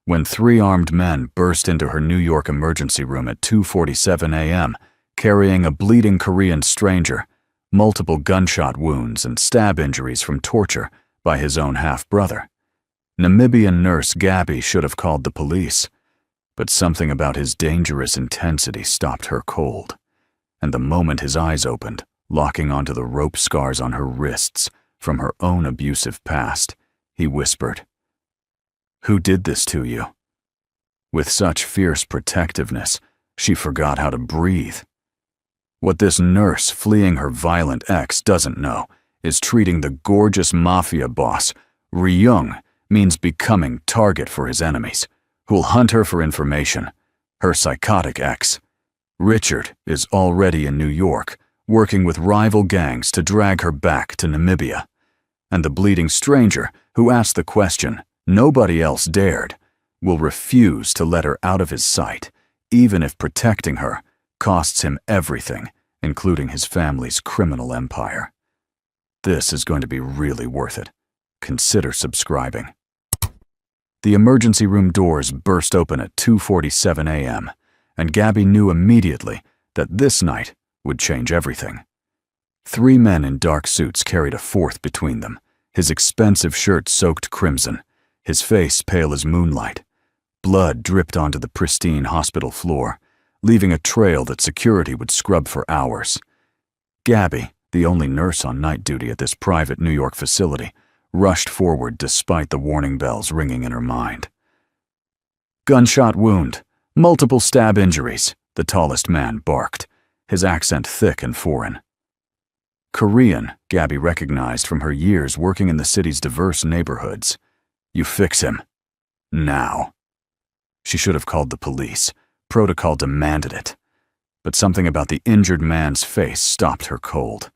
when three armed men burst into her New York emergency room at 2:47 a.m., carrying a bleeding Korean stranger, multiple gunshot wounds and stab injuries from torture by his own half-brother. Namibian nurse Gabby should have called the police, but something about his dangerous intensity stopped her cold, and the moment his eyes opened, locking onto the rope scars on her wrists from her own abusive past, he whispered, "Who did this to you?" With such fierce protectiveness, she forgot how to breathe. What this nurse fleeing her violent ex doesn't know is treating the gorgeous Mafia boss, Ryung, means becoming target for his enemies, who'll hunt her for information. Her psychotic ex, Richard, is already in New York, working with rival gangs to drag her back to Namibia. And the bleeding stranger, who asked the question nobody else dared, will refuse to let her out of his sight, even if protecting her costs him everything, including his family's criminal empire. This is going to be really worth it. Consider subscribing. The emergency room doors burst open at 2:47 a.m., and Gabby knew immediately that this night would change everything. Three men in dark suits carried a fourth between them, his expensive shirt soaked crimson, his face pale as moonlight. Blood dripped onto the pristine hospital floor, leaving a trail that security would scrub for hours. Gabby, the only nurse on night duty at this private New York facility, rushed forward despite the warning bells ringing in her mind. "Gunshot wound, multiple stab injuries," the tallest man barked, his accent thick and foreign. Korean, Gabby recognized from her years working in the city's diverse neighborhoods. "You fix him. Now." She should have called the police. Protocol demanded it. But something about the injured man's face stopped her cold.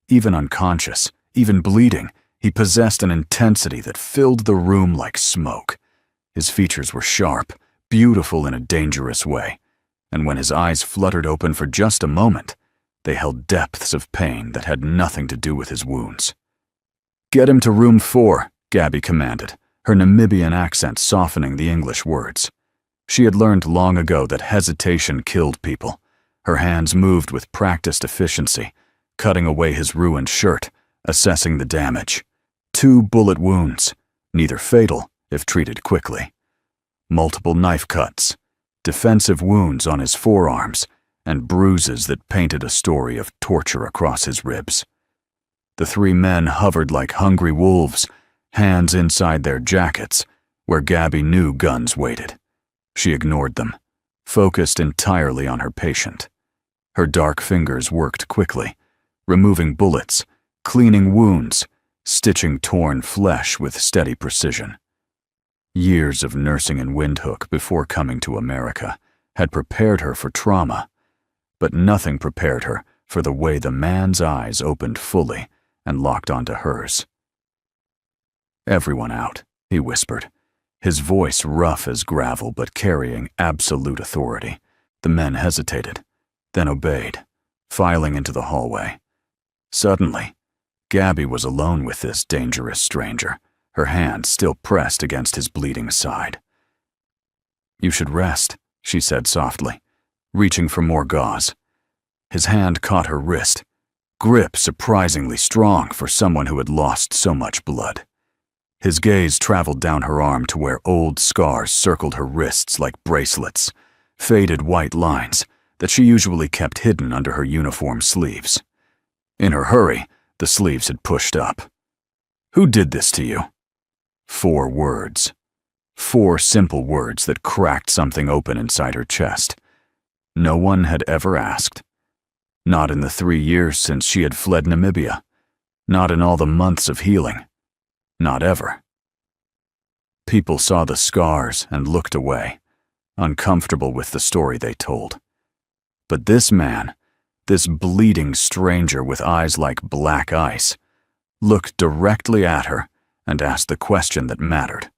Even unconscious, even bleeding, he possessed an intensity that filled the room like smoke. His features were sharp, beautiful in a dangerous way, and when his eyes fluttered open for just a moment, they held depths of pain that had nothing to do with his wounds. "Get him to room 4, Gabby commanded, her Namibian accent softening the English words. She had learned long ago that hesitation killed people. Her hands moved with practiced efficiency, cutting away his ruined shirt, assessing the damage. 2 bullet wounds, neither fatal if treated quickly. Multiple knife cuts, defensive wounds on his forearms, and bruises that painted a story of torture across his ribs. The three men hovered like hungry wolves, hands inside their jackets, where Gabby knew guns waited. She ignored them, focused entirely on her patient. Her dark fingers worked quickly, removing bullets, cleaning wounds, stitching torn flesh with steady precision. Years of nursing in Windhoek before coming to America had prepared her for trauma, but nothing prepared her for the way the man's eyes opened fully and locked onto hers. "Everyone out," he whispered, his voice rough as gravel but carrying absolute authority. The men hesitated, then obeyed, filing into the hallway. Suddenly, Gabby was alone with this dangerous stranger, her hand still pressed against his bleeding side. "You should rest," she said softly, reaching for more gauze. His hand caught her wrist, grip surprisingly strong for someone who had lost so much blood. His gaze traveled down her arm to where old scars circled her wrists like bracelets, faded white lines that she usually kept hidden under her uniform sleeves. In her hurry, the sleeves had pushed up. "Who did this to you?" 4 words. 4 simple words that cracked something open inside her chest. No one had ever asked. Not in the 3 years since she had fled Namibia. Not in all the months of healing. Not ever. People saw the scars and looked away, uncomfortable with the story they told. But this man, this bleeding stranger with eyes like black ice, looked directly at her and asked the question that mattered.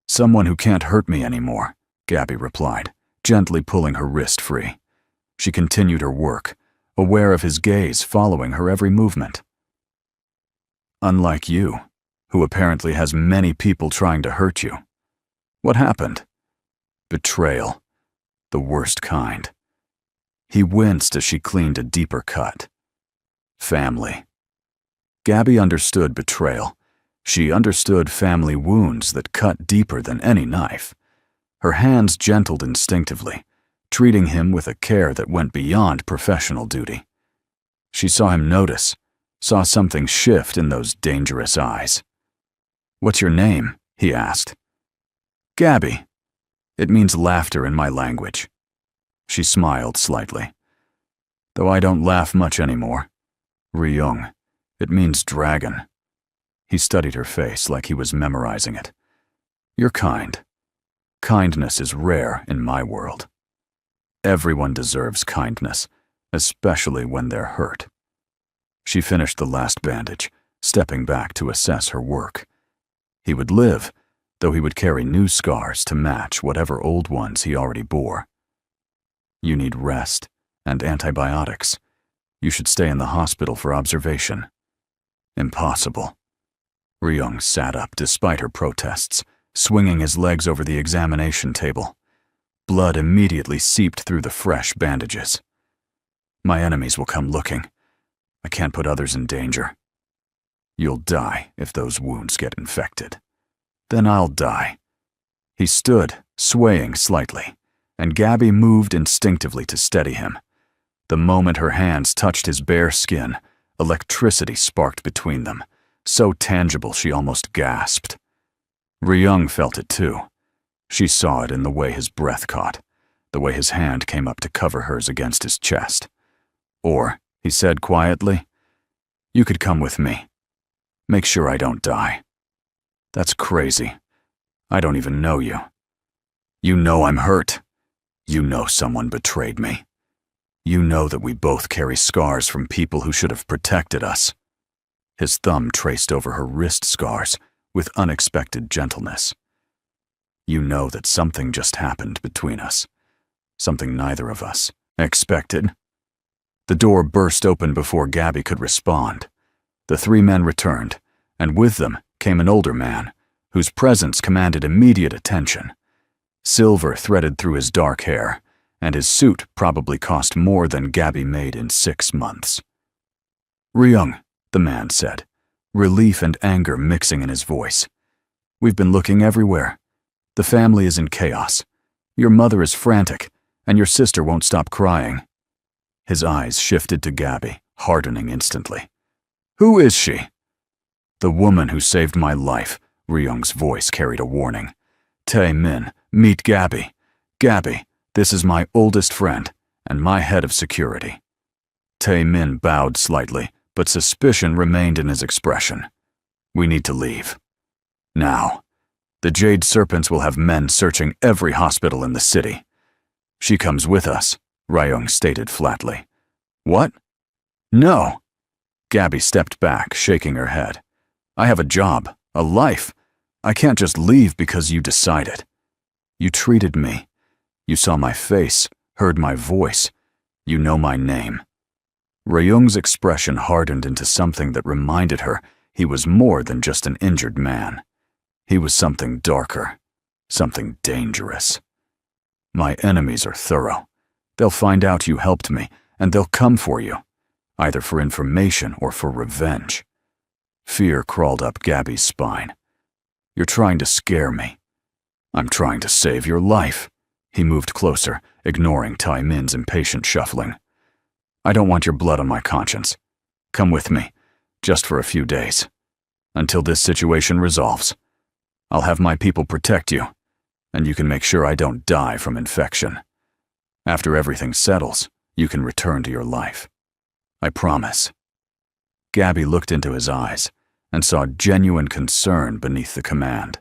"Someone who can't hurt me anymore," Gabby replied, gently pulling her wrist free. She continued her work, aware of his gaze following her every movement. "Unlike you, who apparently has many people trying to hurt you." What happened? Betrayal. The worst kind. He winced as she cleaned a deeper cut. Family. Gabby understood betrayal. She understood family wounds that cut deeper than any knife. Her hands gentled instinctively, treating him with a care that went beyond professional duty. She saw him notice, saw something shift in those dangerous eyes. "What's your name?" he asked. "Gabby. It means laughter in my language." She smiled slightly. "Though I don't laugh much anymore. Ryung. It means dragon." He studied her face like he was memorizing it. "You're kind. Kindness is rare in my world. Everyone deserves kindness, especially when they're hurt." She finished the last bandage, stepping back to assess her work. He would live, though he would carry new scars to match whatever old ones he already bore. "You need rest and antibiotics. You should stay in the hospital for observation." "Impossible." Ryung sat up despite her protests, swinging his legs over the examination table. Blood immediately seeped through the fresh bandages. "My enemies will come looking. I can't put others in danger. You'll die if those wounds get infected. Then I'll die." He stood, swaying slightly, and Gabby moved instinctively to steady him. The moment her hands touched his bare skin, electricity sparked between them, so tangible she almost gasped. Ryung felt it too. She saw it in the way his breath caught, the way his hand came up to cover hers against his chest. "Or," he said quietly, "you could come with me. Make sure I don't die." "That's crazy. I don't even know you." "You know I'm hurt. You know someone betrayed me. You know that we both carry scars from people who should have protected us." His thumb traced over her wrist scars with unexpected gentleness. "You know that something just happened between us. Something neither of us expected." The door burst open before Gabby could respond. The three men returned, and with them came an older man, whose presence commanded immediate attention. Silver threaded through his dark hair, and his suit probably cost more than Gabby made in 6 months. "Ryung," the man said, relief and anger mixing in his voice. "We've been looking everywhere. The family is in chaos. Your mother is frantic, and your sister won't stop crying." His eyes shifted to Gabby, hardening instantly. "Who is she?" "The woman who saved my life," Ryung's voice carried a warning. "Tae-min, meet Gabby. Gabby, this is my oldest friend, and my head of security." Tae-min bowed slightly, but suspicion remained in his expression. "We need to leave. Now. The Jade Serpents will have men searching every hospital in the city." "She comes with us," Ryung stated flatly. "What?" "No." Gabby stepped back, shaking her head. "I have a job, a life. I can't just leave because you decided. You treated me. You saw my face, heard my voice. You know my name." Ryung's expression hardened into something that reminded her he was more than just an injured man. He was something darker, something dangerous. "My enemies are thorough. They'll find out you helped me, and they'll come for you, either for information or for revenge." Fear crawled up Gabby's spine. "You're trying to scare me." "I'm trying to save your life." He moved closer, ignoring Tae-min's impatient shuffling. "I don't want your blood on my conscience. Come with me, just for a few days. Until this situation resolves. I'll have my people protect you, and you can make sure I don't die from infection. After everything settles, you can return to your life. I promise." Gabby looked into his eyes and saw genuine concern beneath the command.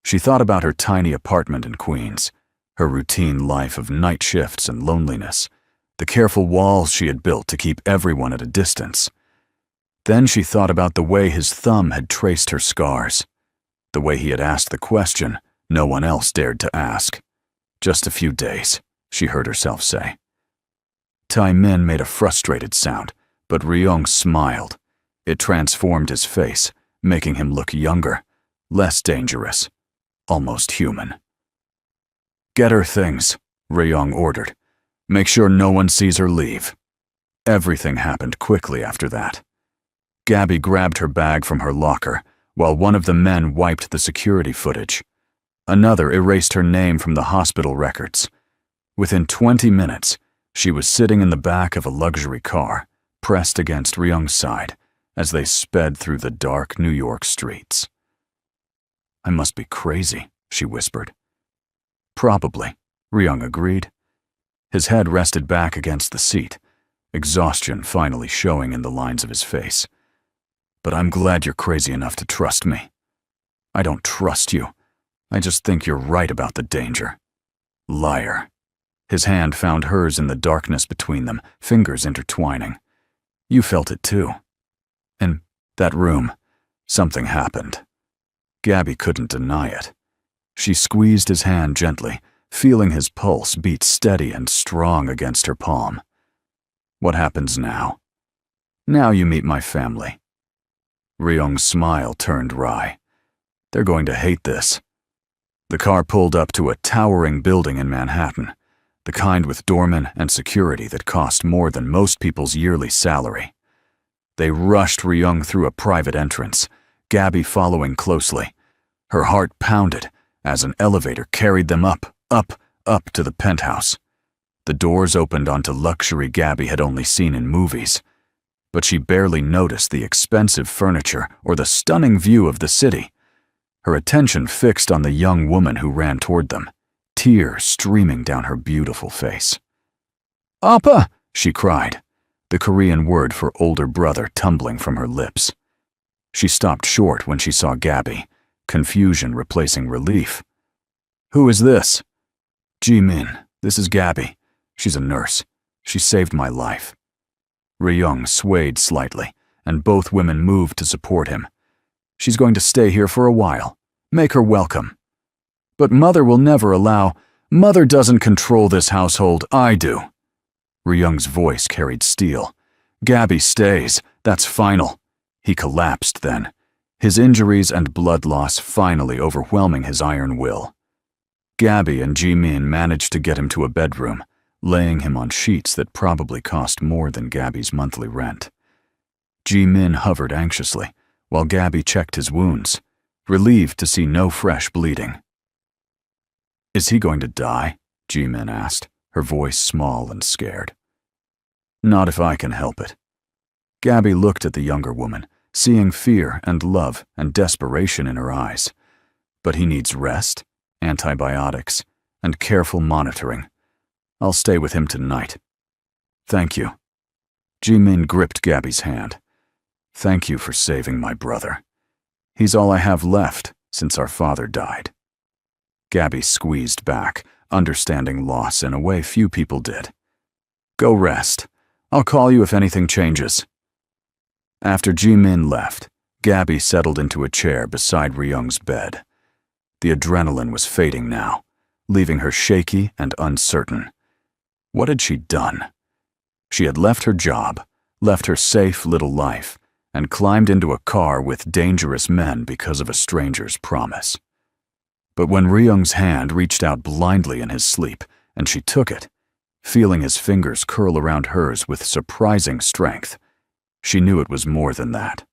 She thought about her tiny apartment in Queens, her routine life of night shifts and loneliness, the careful walls she had built to keep everyone at a distance. Then she thought about the way his thumb had traced her scars, the way he had asked the question no one else dared to ask. "Just a few days," she heard herself say. Tae-min made a frustrated sound, but Ryung smiled. It transformed his face, making him look younger, less dangerous. almost human. "Get her things," Ryung ordered. "Make sure no one sees her leave." Everything happened quickly after that. Gabby grabbed her bag from her locker, while one of the men wiped the security footage. Another erased her name from the hospital records. Within 20 minutes, she was sitting in the back of a luxury car, pressed against Ryung's side, as they sped through the dark New York streets. "I must be crazy," she whispered. "Probably," Ryung agreed. His head rested back against the seat, exhaustion finally showing in the lines of his face. "But I'm glad you're crazy enough to trust me." "I don't trust you. I just think you're right about the danger." "Liar." His hand found hers in the darkness between them, fingers intertwining. "You felt it too. In that room, something happened." Gabby couldn't deny it. She squeezed his hand gently, feeling his pulse beat steady and strong against her palm. "What happens now?" "Now you meet my family." Ryung's smile turned wry. "They're going to hate this." The car pulled up to a towering building in Manhattan, the kind with doormen and security that cost more than most people's yearly salary. They rushed Ryung through a private entrance, Gabby following closely. Her heart pounded as an elevator carried them up to the penthouse. The doors opened onto luxury Gabby had only seen in movies, but she barely noticed the expensive furniture or the stunning view of the city. Her attention fixed on the young woman who ran toward them, tears streaming down her beautiful face. "Appa!" she cried, the Korean word for older brother tumbling from her lips. She stopped short when she saw Gabby, confusion replacing relief. "Who is this?" "Jimin, this is Gabby. She's a nurse. She saved my life." Ryung swayed slightly, and both women moved to support him. "She's going to stay here for a while. Make her welcome." "But Mother will never allow—" "Mother doesn't control this household, I do." Ryung's voice carried steel. "Gabby stays, that's final." He collapsed then, his injuries and blood loss finally overwhelming his iron will. Gabby and Jimin managed to get him to a bedroom, laying him on sheets that probably cost more than Gabby's monthly rent. Jimin hovered anxiously, while Gabby checked his wounds, relieved to see no fresh bleeding. "Is he going to die?" Jimin asked, her voice small and scared. "Not if I can help it." Gabby looked at the younger woman, seeing fear and love and desperation in her eyes. "But he needs rest, antibiotics, and careful monitoring. I'll stay with him tonight." "Thank you." Jimin gripped Gabby's hand. "Thank you for saving my brother. He's all I have left since our father died." Gabby squeezed back, understanding loss in a way few people did. "Go rest. I'll call you if anything changes." After Jimin left, Gabby settled into a chair beside Ryung's bed. The adrenaline was fading now, leaving her shaky and uncertain. What had she done? She had left her job, left her safe little life, and climbed into a car with dangerous men because of a stranger's promise. But when Ryung's hand reached out blindly in his sleep, and she took it, feeling his fingers curl around hers with surprising strength, she knew it was more than that.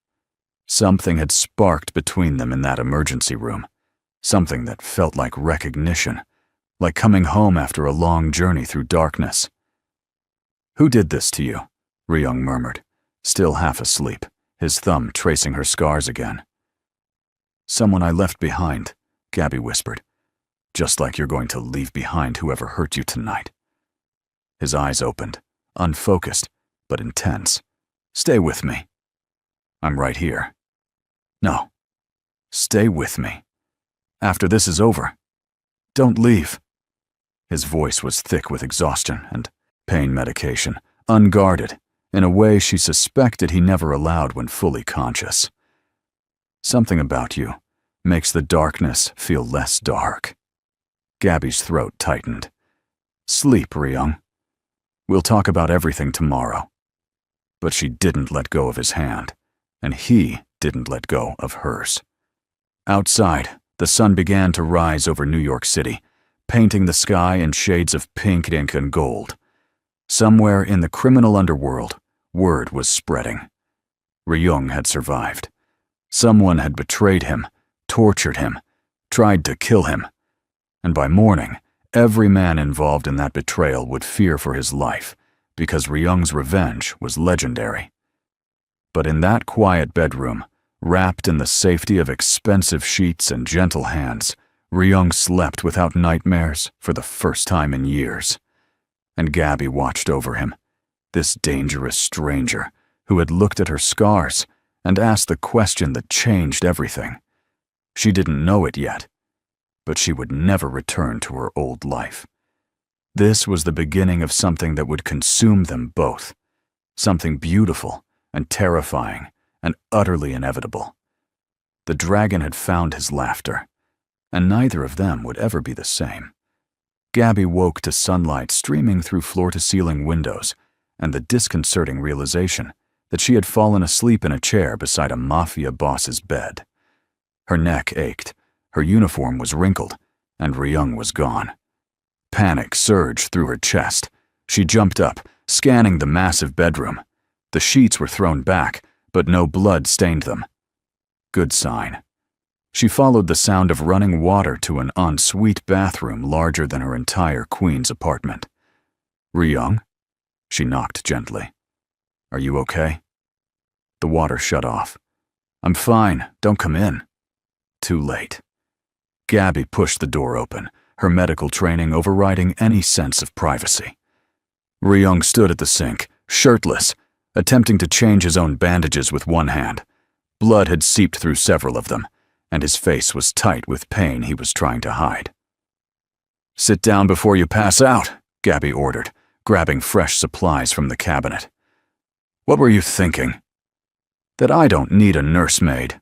Something had sparked between them in that emergency room, something that felt like recognition, like coming home after a long journey through darkness. "Who did this to you?" Ryung murmured, still half asleep, his thumb tracing her scars again. "Someone I left behind," Gabby whispered. "Just like you're going to leave behind whoever hurt you tonight." His eyes opened, unfocused, but intense. "Stay with me." "I'm right here." "No. Stay with me. After this is over. Don't leave." His voice was thick with exhaustion and pain medication, unguarded, in a way she suspected he never allowed when fully conscious. "Something about you makes the darkness feel less dark." Gabby's throat tightened. "Sleep, Ryung. We'll talk about everything tomorrow." But she didn't let go of his hand, and he didn't let go of hers. Outside, The sun began to rise over New York City, painting the sky in shades of pink, ink, and gold. Somewhere in the criminal underworld, word was spreading. Ryung had survived. Someone had betrayed him, tortured him, tried to kill him. And by morning, every man involved in that betrayal would fear for his life, because Ryung's revenge was legendary. But in that quiet bedroom, wrapped in the safety of expensive sheets and gentle hands, Ryung slept without nightmares for the first time in years. And Gabby watched over him, this dangerous stranger who had looked at her scars and asked the question that changed everything. She didn't know it yet, but she would never return to her old life. This was the beginning of something that would consume them both, something beautiful and terrifying and utterly inevitable. The dragon had found his laughter, and neither of them would ever be the same. Gabby woke to sunlight streaming through floor-to-ceiling windows and the disconcerting realization that she had fallen asleep in a chair beside a Mafia boss's bed. Her neck ached, her uniform was wrinkled, and Ryung was gone. Panic surged through her chest. She jumped up, scanning the massive bedroom. The sheets were thrown back, but no blood stained them. Good sign. She followed the sound of running water to an ensuite bathroom larger than her entire queen's apartment. Ryung? She knocked gently. Are you okay? The water shut off. I'm fine, don't come in. Too late. Gabby pushed the door open, her medical training overriding any sense of privacy. Ryung stood at the sink, shirtless, attempting to change his own bandages with one hand. Blood had seeped through several of them, and his face was tight with pain he was trying to hide. Sit down before you pass out, Gabby ordered, grabbing fresh supplies from the cabinet. What were you thinking? That I don't need a nursemaid.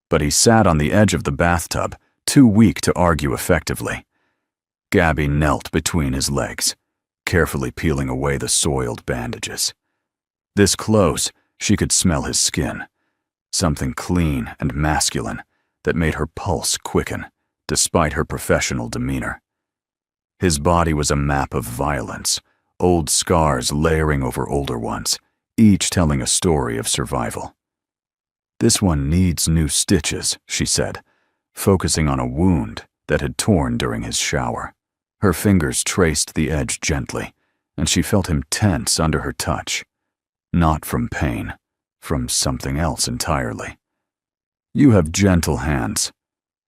But he sat on the edge of the bathtub, too weak to argue effectively. Gabby knelt between his legs, carefully peeling away the soiled bandages. This close, she could smell his skin, something clean and masculine that made her pulse quicken, despite her professional demeanor. His body was a map of violence, old scars layering over older ones, each telling a story of survival. This one needs new stitches, she said, focusing on a wound that had torn during his shower. Her fingers traced the edge gently, and she felt him tense under her touch. Not from pain, from something else entirely. You have gentle hands.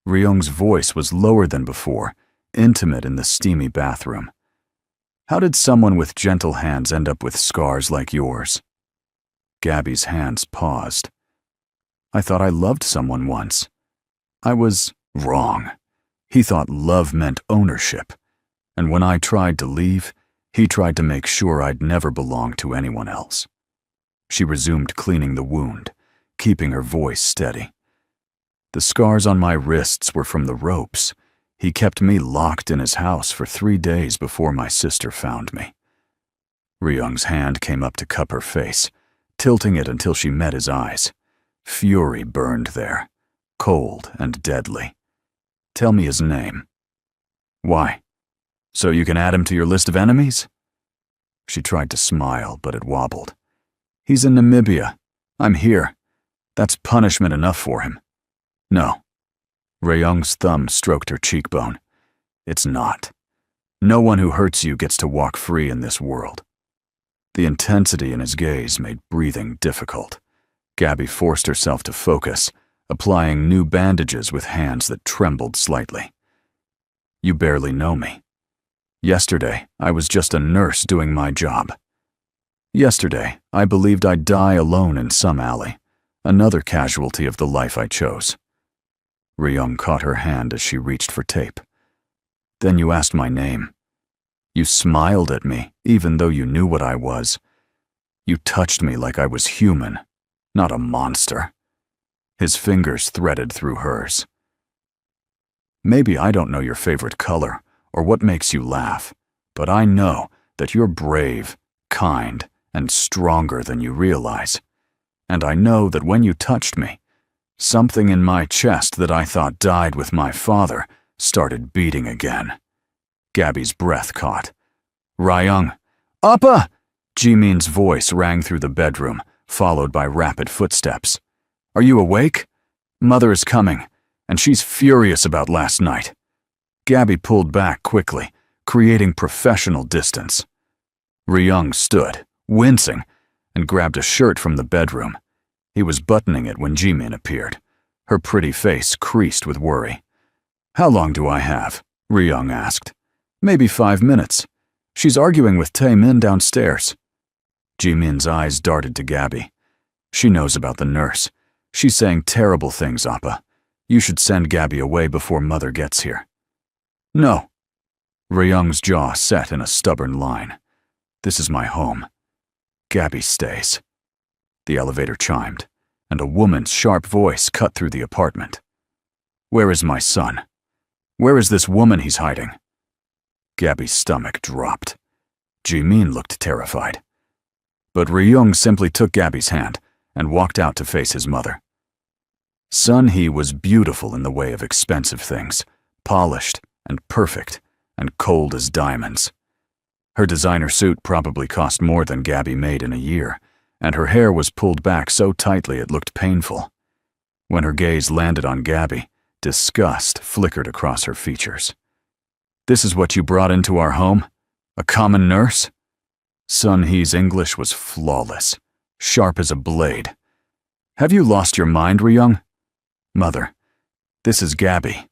Ryung's voice was lower than before, intimate in the steamy bathroom. How did someone with gentle hands end up with scars like yours? Gabby's hands paused. I thought I loved someone once. I was wrong. He thought love meant ownership, and when I tried to leave, he tried to make sure I'd never belong to anyone else. She resumed cleaning the wound, keeping her voice steady. The scars on my wrists were from the ropes. He kept me locked in his house for 3 days before my sister found me. Ryung's hand came up to cup her face, tilting it until she met his eyes. Fury burned there, cold and deadly. Tell me his name. Why? So you can add him to your list of enemies? She tried to smile, but it wobbled. He's in Namibia. I'm here. That's punishment enough for him. No. Ryung's thumb stroked her cheekbone. It's not. No one who hurts you gets to walk free in this world. The intensity in his gaze made breathing difficult. Gabby forced herself to focus, applying new bandages with hands that trembled slightly. You barely know me. Yesterday, I was just a nurse doing my job. Yesterday, I believed I'd die alone in some alley, another casualty of the life I chose. Ryung caught her hand as she reached for tape. Then you asked my name. You smiled at me, even though you knew what I was. You touched me like I was human, not a monster. His fingers threaded through hers. Maybe I don't know your favorite color or what makes you laugh, but I know that you're brave, kind, and stronger than you realize. And I know that when you touched me, Something in my chest that I thought died with my father started beating again. Gabby's breath caught. Ryung. Appa! Jimin's voice rang through the bedroom, followed by rapid footsteps. Are you awake? Mother is coming, and she's furious about last night. Gabby pulled back quickly, creating professional distance. Ryung stood, wincing, and grabbed a shirt from the bedroom. He was buttoning it when Jimin appeared. Her pretty face creased with worry. How long do I have? Ryung asked. Maybe 5 minutes. She's arguing with Tae-min downstairs. Jimin's eyes darted to Gabby. She knows about the nurse. She's saying terrible things, Appa. You should send Gabby away before Mother gets here. No. Ryung's jaw set in a stubborn line. This is my home. Gabby stays. The elevator chimed, and a woman's sharp voice cut through the apartment. Where is my son? Where is this woman he's hiding? Gabby's stomach dropped. Jimin looked terrified. But Ryung simply took Gabby's hand and walked out to face his mother. Sun-hee was beautiful in the way of expensive things, polished and perfect and cold as diamonds. Her designer suit probably cost more than Gabby made in a year, and her hair was pulled back so tightly it looked painful. When her gaze landed on Gabby, disgust flickered across her features. This is what you brought into our home? A common nurse? Sun-hee's English was flawless, sharp as a blade. Have you lost your mind, Ryung? Mother, this is Gabby.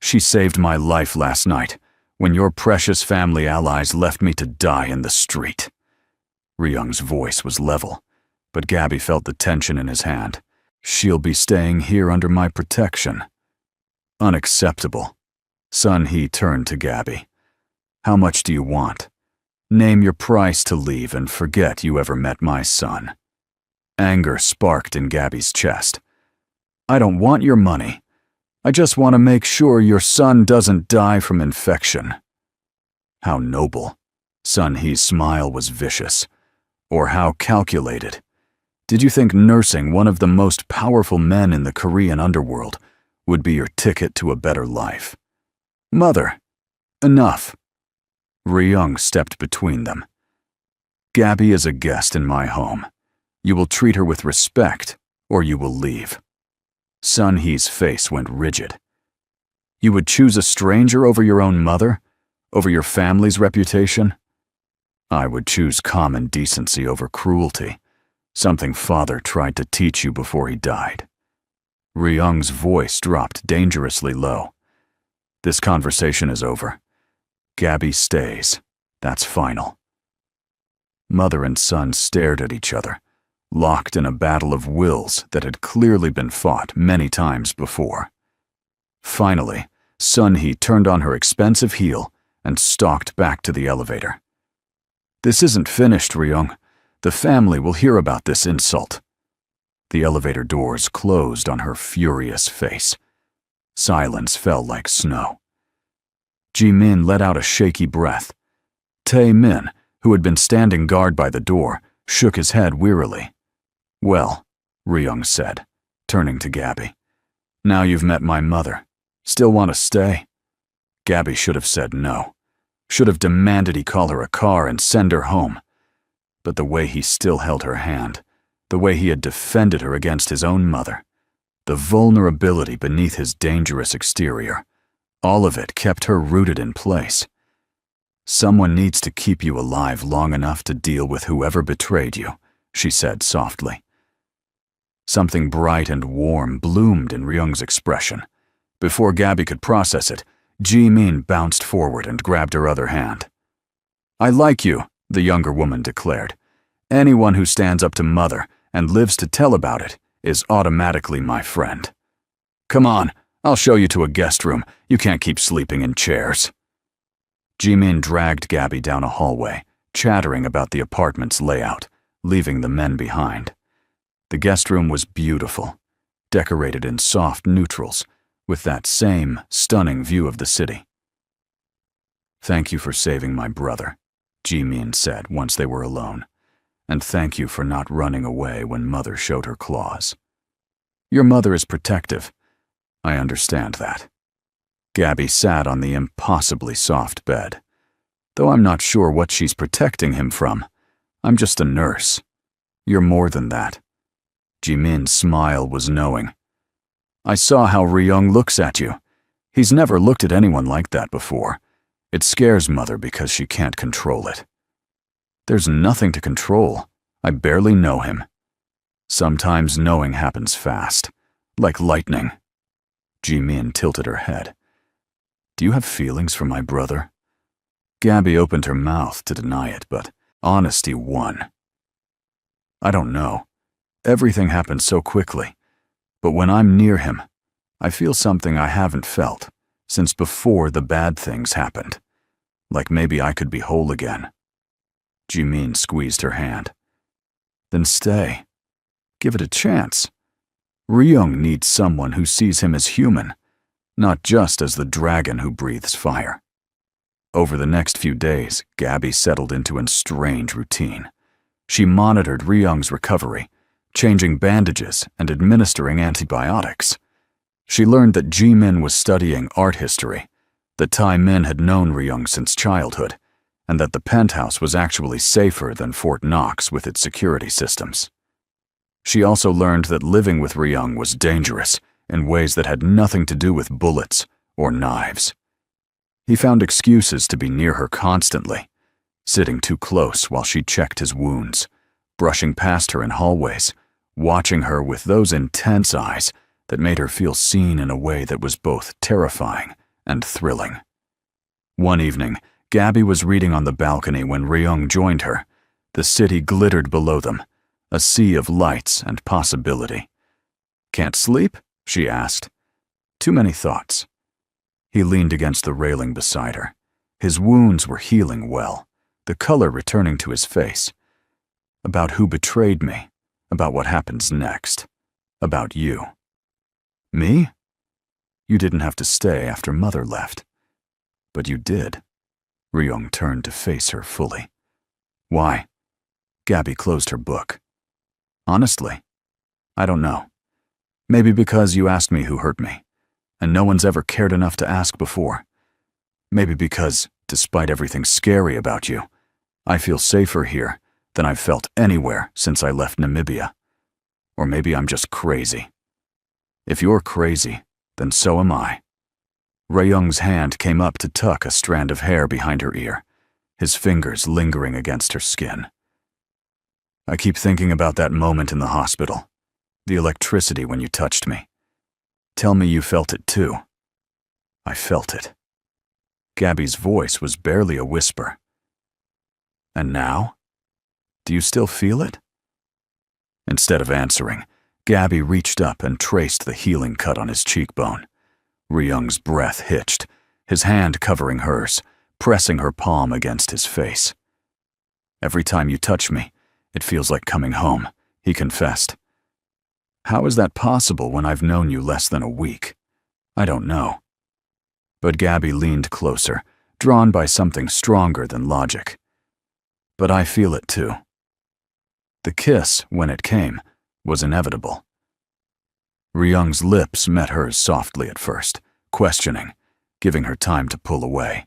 She saved my life last night, when your precious family allies left me to die in the street. Ryung's voice was level, but Gabby felt the tension in his hand. She'll be staying here under my protection. Unacceptable. Sun-hee turned to Gabby. How much do you want? Name your price to leave and forget you ever met my son. Anger sparked in Gabby's chest. I don't want your money. I just want to make sure your son doesn't die from infection. How noble. Sun-hee's smile was vicious. Or how calculated. Did you think nursing one of the most powerful men in the Korean underworld would be your ticket to a better life? Mother, enough. Ryung stepped between them. Gabby is a guest in my home. You will treat her with respect, or you will leave. Sun-hee's face went rigid. You would choose a stranger over your own mother? Over your family's reputation? I would choose common decency over cruelty, something Father tried to teach you before he died. Ryung's voice dropped dangerously low. This conversation is over. Gabby stays. That's final. Mother and son stared at each other, locked in a battle of wills that had clearly been fought many times before. Finally, Sun-hee turned on her expensive heel and stalked back to the elevator. This isn't finished, Ryung. The family will hear about this insult. The elevator doors closed on her furious face. Silence fell like snow. Jimin let out a shaky breath. Tae-min, who had been standing guard by the door, shook his head wearily. Well, Ryung said, turning to Gabby. Now you've met my mother. Still want to stay? Gabby should have said no. Should have demanded he call her a car and send her home. But the way he still held her hand, the way he had defended her against his own mother, the vulnerability beneath his dangerous exterior, all of it kept her rooted in place. Someone needs to keep you alive long enough to deal with whoever betrayed you, she said softly. Something bright and warm bloomed in Ryung's expression. Before Gabby could process it, Jimin bounced forward and grabbed her other hand. I like you, the younger woman declared. Anyone who stands up to Mother and lives to tell about it is automatically my friend. Come on, I'll show you to a guest room. You can't keep sleeping in chairs. Jimin dragged Gabby down a hallway, chattering about the apartment's layout, leaving the men behind. The guest room was beautiful, decorated in soft neutrals, with that same stunning view of the city. Thank you for saving my brother, Jimin said once they were alone, and thank you for not running away when Mother showed her claws. Your mother is protective. I understand that. Gabby sat on the impossibly soft bed. Though I'm not sure what she's protecting him from. I'm just a nurse. You're more than that. Jimin's smile was knowing. I saw how Ryung looks at you. He's never looked at anyone like that before. It scares Mother because she can't control it. There's nothing to control. I barely know him. Sometimes knowing happens fast, like lightning. Jimin tilted her head. Do you have feelings for my brother? Gabby opened her mouth to deny it, but honesty won. I don't know. Everything happened so quickly. But when I'm near him, I feel something I haven't felt since before the bad things happened. Like maybe I could be whole again. Jimin squeezed her hand. Then stay. Give it a chance. Ryung needs someone who sees him as human, not just as the dragon who breathes fire. Over the next few days, Gabby settled into a strange routine. She monitored Ryung's recovery, changing bandages and administering antibiotics. She learned that Jimin was studying art history, that Tai-min had known Ryung since childhood, and that the penthouse was actually safer than Fort Knox with its security systems. She also learned that living with Ryung was dangerous in ways that had nothing to do with bullets or knives. He found excuses to be near her constantly, sitting too close while she checked his wounds, brushing past her in hallways, watching her with those intense eyes that made her feel seen in a way that was both terrifying and thrilling. One evening, Gabby was reading on the balcony when Ryung joined her. The city glittered below them, a sea of lights and possibility. Can't sleep? She asked. Too many thoughts. He leaned against the railing beside her. His wounds were healing well, the color returning to his face. About who betrayed me, about what happens next, about you. Me? You didn't have to stay after Mother left. But you did. Ryung turned to face her fully. Why? Gabby closed her book. Honestly, I don't know. Maybe because you asked me who hurt me, and no one's ever cared enough to ask before. Maybe because, despite everything scary about you, I feel safer here than I've felt anywhere since I left Namibia. Or maybe I'm just crazy. If you're crazy, then so am I. Ryung's hand came up to tuck a strand of hair behind her ear, his fingers lingering against her skin. I keep thinking about that moment in the hospital, the electricity when you touched me. Tell me you felt it too. I felt it. Gabby's voice was barely a whisper. And now? Do you still feel it? Instead of answering, Gabby reached up and traced the healing cut on his cheekbone. Ryung's breath hitched, his hand covering hers, pressing her palm against his face. Every time you touch me, it feels like coming home, he confessed. How is that possible when I've known you less than a week? I don't know. But Gabby leaned closer, drawn by something stronger than logic. But I feel it too. The kiss, when it came, was inevitable. Ryung's lips met hers softly at first, questioning, giving her time to pull away.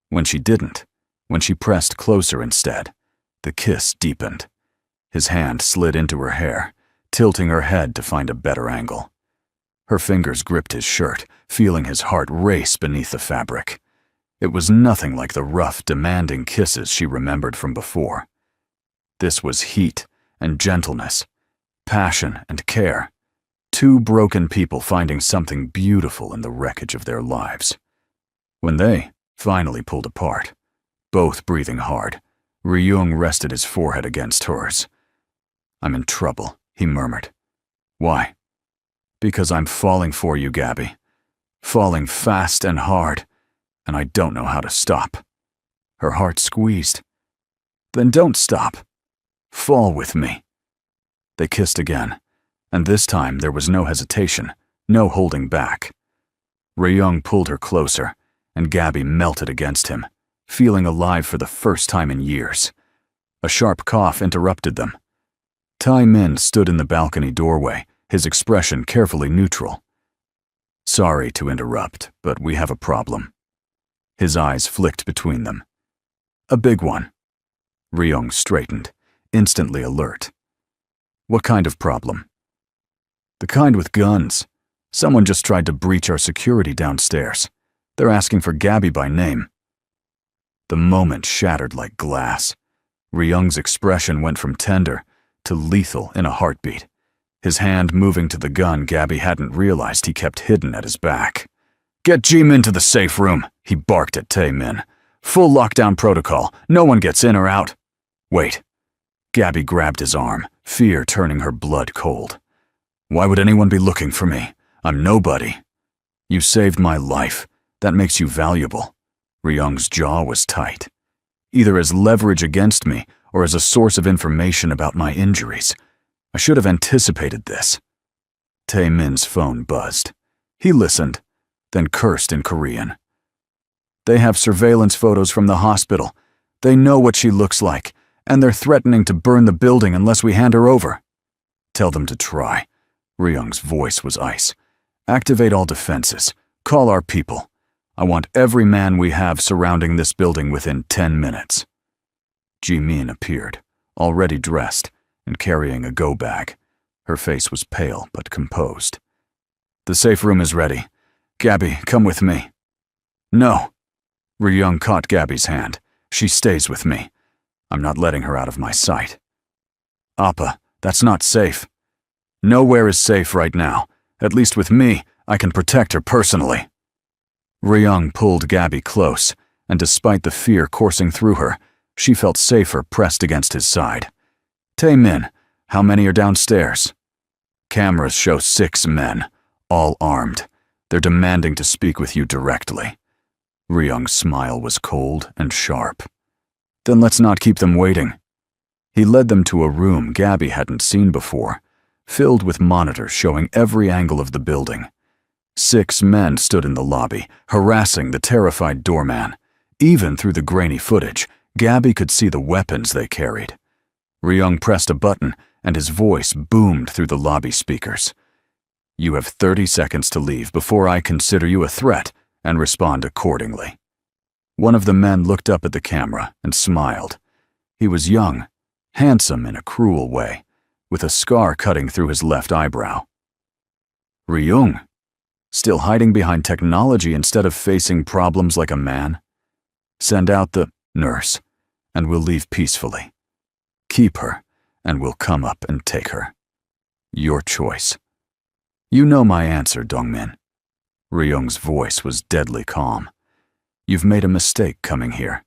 When she didn't, when she pressed closer instead, the kiss deepened. His hand slid into her hair, tilting her head to find a better angle. Her fingers gripped his shirt, feeling his heart race beneath the fabric. It was nothing like the rough, demanding kisses she remembered from before. This was heat and gentleness, passion and care. Two broken people finding something beautiful in the wreckage of their lives. When they finally pulled apart, both breathing hard, Ryung rested his forehead against hers. I'm in trouble, he murmured. Why? Because I'm falling for you, Gabby. Falling fast and hard, and I don't know how to stop. Her heart squeezed. Then don't stop. Fall with me. They kissed again, and this time there was no hesitation, no holding back. Ryung pulled her closer, and Gabby melted against him, feeling alive for the first time in years. A sharp cough interrupted them. Tai-min stood in the balcony doorway, his expression carefully neutral. "Sorry to interrupt, but we have a problem." His eyes flicked between them. "A big one." Ryung straightened, instantly alert. "What kind of problem?" "The kind with guns. Someone just tried to breach our security downstairs. They're asking for Gabby by name." The moment shattered like glass. Ryung's expression went from tender to lethal in a heartbeat, his hand moving to the gun Gabby hadn't realized he kept hidden at his back. "Get Jimin to the safe room," he barked at Tae-min. "Full lockdown protocol. No one gets in or out." "Wait." Gabby grabbed his arm, fear turning her blood cold. "Why would anyone be looking for me? I'm nobody." "You saved my life. That makes you valuable." Ryung's jaw was tight. "Either as leverage against me or as a source of information about my injuries. I should have anticipated this." Tae-min's phone buzzed. He listened, then cursed in Korean. "They have surveillance photos from the hospital. They know what she looks like, and they're threatening to burn the building unless we hand her over." "Tell them to try." Ryung's voice was ice. "Activate all defenses. Call our people. I want every man we have surrounding this building within 10 minutes. Jimin appeared, already dressed and carrying a go bag. Her face was pale but composed. "The safe room is ready. Gabby, come with me." "No." Ryung caught Gabby's hand. "She stays with me. I'm not letting her out of my sight." "Appa, that's not safe." "Nowhere is safe right now. At least with me, I can protect her personally." Ryung pulled Gabby close, and despite the fear coursing through her, she felt safer pressed against his side. "Tae-min, how many are downstairs?" "Cameras show 6 men, all armed. They're demanding to speak with you directly." Ryung's smile was cold and sharp. "Then let's not keep them waiting." He led them to a room Gabby hadn't seen before, filled with monitors showing every angle of the building. 6 men stood in the lobby, harassing the terrified doorman. Even through the grainy footage, Gabby could see the weapons they carried. Ryung pressed a button, and his voice boomed through the lobby speakers. "You have 30 seconds to leave before I consider you a threat, and respond accordingly." One of the men looked up at the camera and smiled. He was young, handsome in a cruel way, with a scar cutting through his left eyebrow. "Ryung, still hiding behind technology instead of facing problems like a man? Send out the nurse, and we'll leave peacefully. Keep her, and we'll come up and take her. Your choice." "You know my answer, Dongmin." Ryung's voice was deadly calm. "You've made a mistake coming here."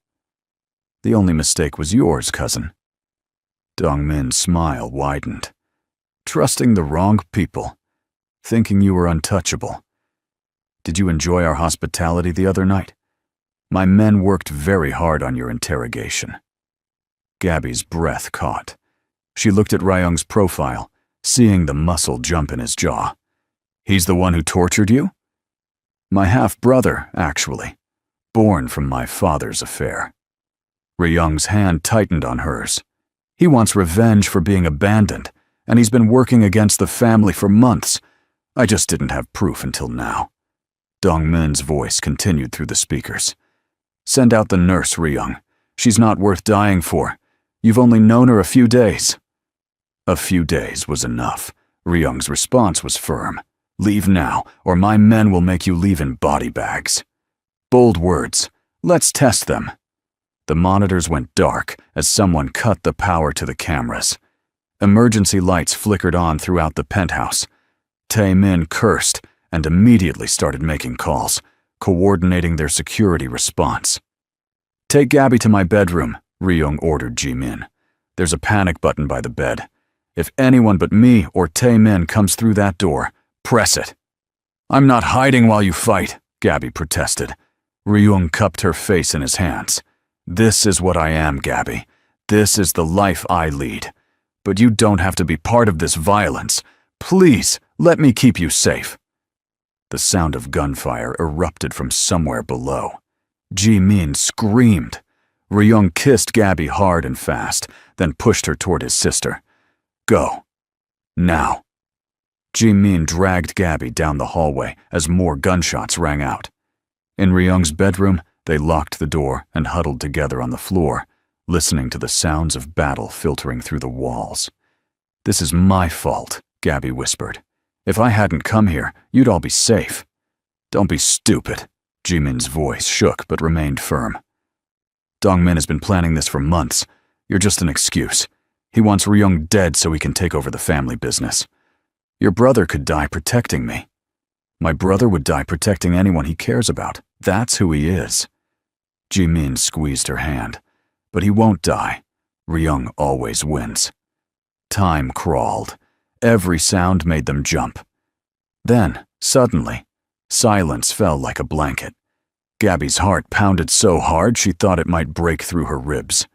"The only mistake was yours, cousin." Dongmin's smile widened. "Trusting the wrong people, thinking you were untouchable. Did you enjoy our hospitality the other night? My men worked very hard on your interrogation." Gabby's breath caught. She looked at Ryung's profile, seeing the muscle jump in his jaw. "He's the one who tortured you?" "My half-brother, actually. Born from my father's affair." Ryung's hand tightened on hers. "He wants revenge for being abandoned, and he's been working against the family for months. I just didn't have proof until now." Dongmin's voice continued through the speakers. "Send out the nurse, Ryung. She's not worth dying for. You've only known her a few days." A few days was enough. Ryung's response was firm. "Leave now, or my men will make you leave in body bags." Bold words. Let's test them. The monitors went dark as someone cut the power to the cameras. Emergency lights flickered on throughout the penthouse. Tae-min cursed and immediately started making calls, coordinating their security response. "Take Gabby to my bedroom," Ryung ordered Jimin. "There's a panic button by the bed. If anyone but me or Tae-min comes through that door, press it." "I'm not hiding while you fight," Gabby protested. Ryung cupped her face in his hands. "This is what I am, Gabby. This is the life I lead. But you don't have to be part of this violence. Please, let me keep you safe." The sound of gunfire erupted from somewhere below. Jimin screamed. Ryung kissed Gabby hard and fast, then pushed her toward his sister. "Go. Now." Jimin dragged Gabby down the hallway as more gunshots rang out. In Ryung's bedroom, they locked the door and huddled together on the floor, listening to the sounds of battle filtering through the walls. "This is my fault," Gabby whispered. "If I hadn't come here, you'd all be safe." "Don't be stupid." Jimin's voice shook but remained firm. "Dongmin has been planning this for months. You're just an excuse. He wants Ryung dead so he can take over the family business. Your brother could die protecting me." "My brother would die protecting anyone he cares about. That's who he is." Jimin squeezed her hand. "But he won't die. Ryung always wins." Time crawled. Every sound made them jump. Then, suddenly, silence fell like a blanket. Gabby's heart pounded so hard she thought it might break through her ribs.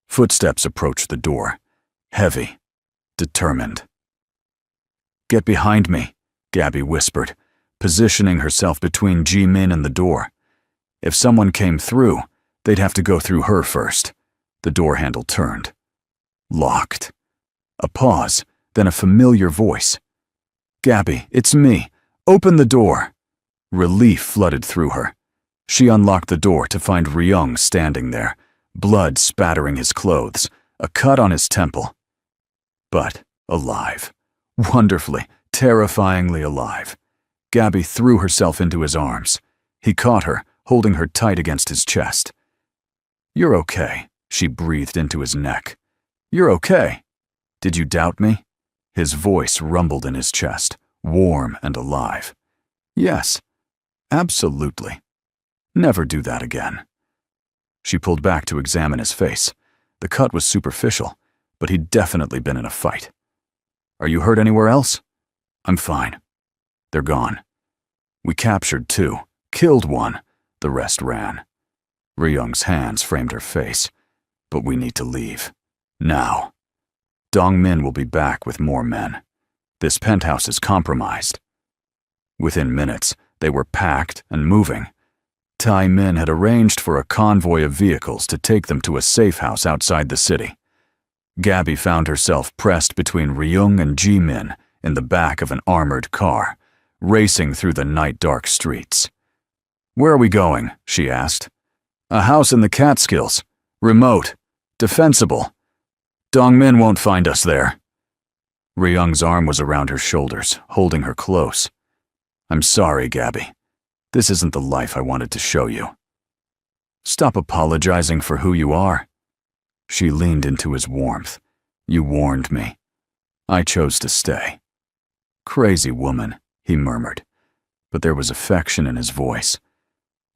Footsteps approached the door, heavy, determined. "Get behind me," Gabby whispered, positioning herself between Jimin and the door. If someone came through, they'd have to go through her first. The door handle turned. Locked. A pause, then a familiar voice. "Gabby, it's me. Open the door." Relief flooded through her. She unlocked the door to find Ryung standing there, blood spattering his clothes, a cut on his temple. But alive. Wonderfully, terrifyingly alive. Gabby threw herself into his arms. He caught her, holding her tight against his chest. "You're okay," she breathed into his neck. "You're okay. Did you doubt me?" His voice rumbled in his chest, warm and alive. "Yes, absolutely. Never do that again." She pulled back to examine his face. The cut was superficial, but he'd definitely been in a fight. "Are you hurt anywhere else?" "I'm fine. They're gone. We captured 2, killed 1, the rest ran." Ryung's hands framed her face. "But we need to leave. Now. Dongmin will be back with more men. This penthouse is compromised." Within minutes, they were packed and moving. Tai Min had arranged for a convoy of vehicles to take them to a safe house outside the city. Gabby found herself pressed between Ryung and Jimin in the back of an armored car, racing through the night-dark streets. "Where are we going?" she asked. "A house in the Catskills. Remote. Defensible. Dongmin won't find us there." Ryung's arm was around her shoulders, holding her close. "I'm sorry, Gabby. This isn't the life I wanted to show you." "Stop apologizing for who you are." She leaned into his warmth. "You warned me. I chose to stay." "Crazy woman," he murmured, but there was affection in his voice.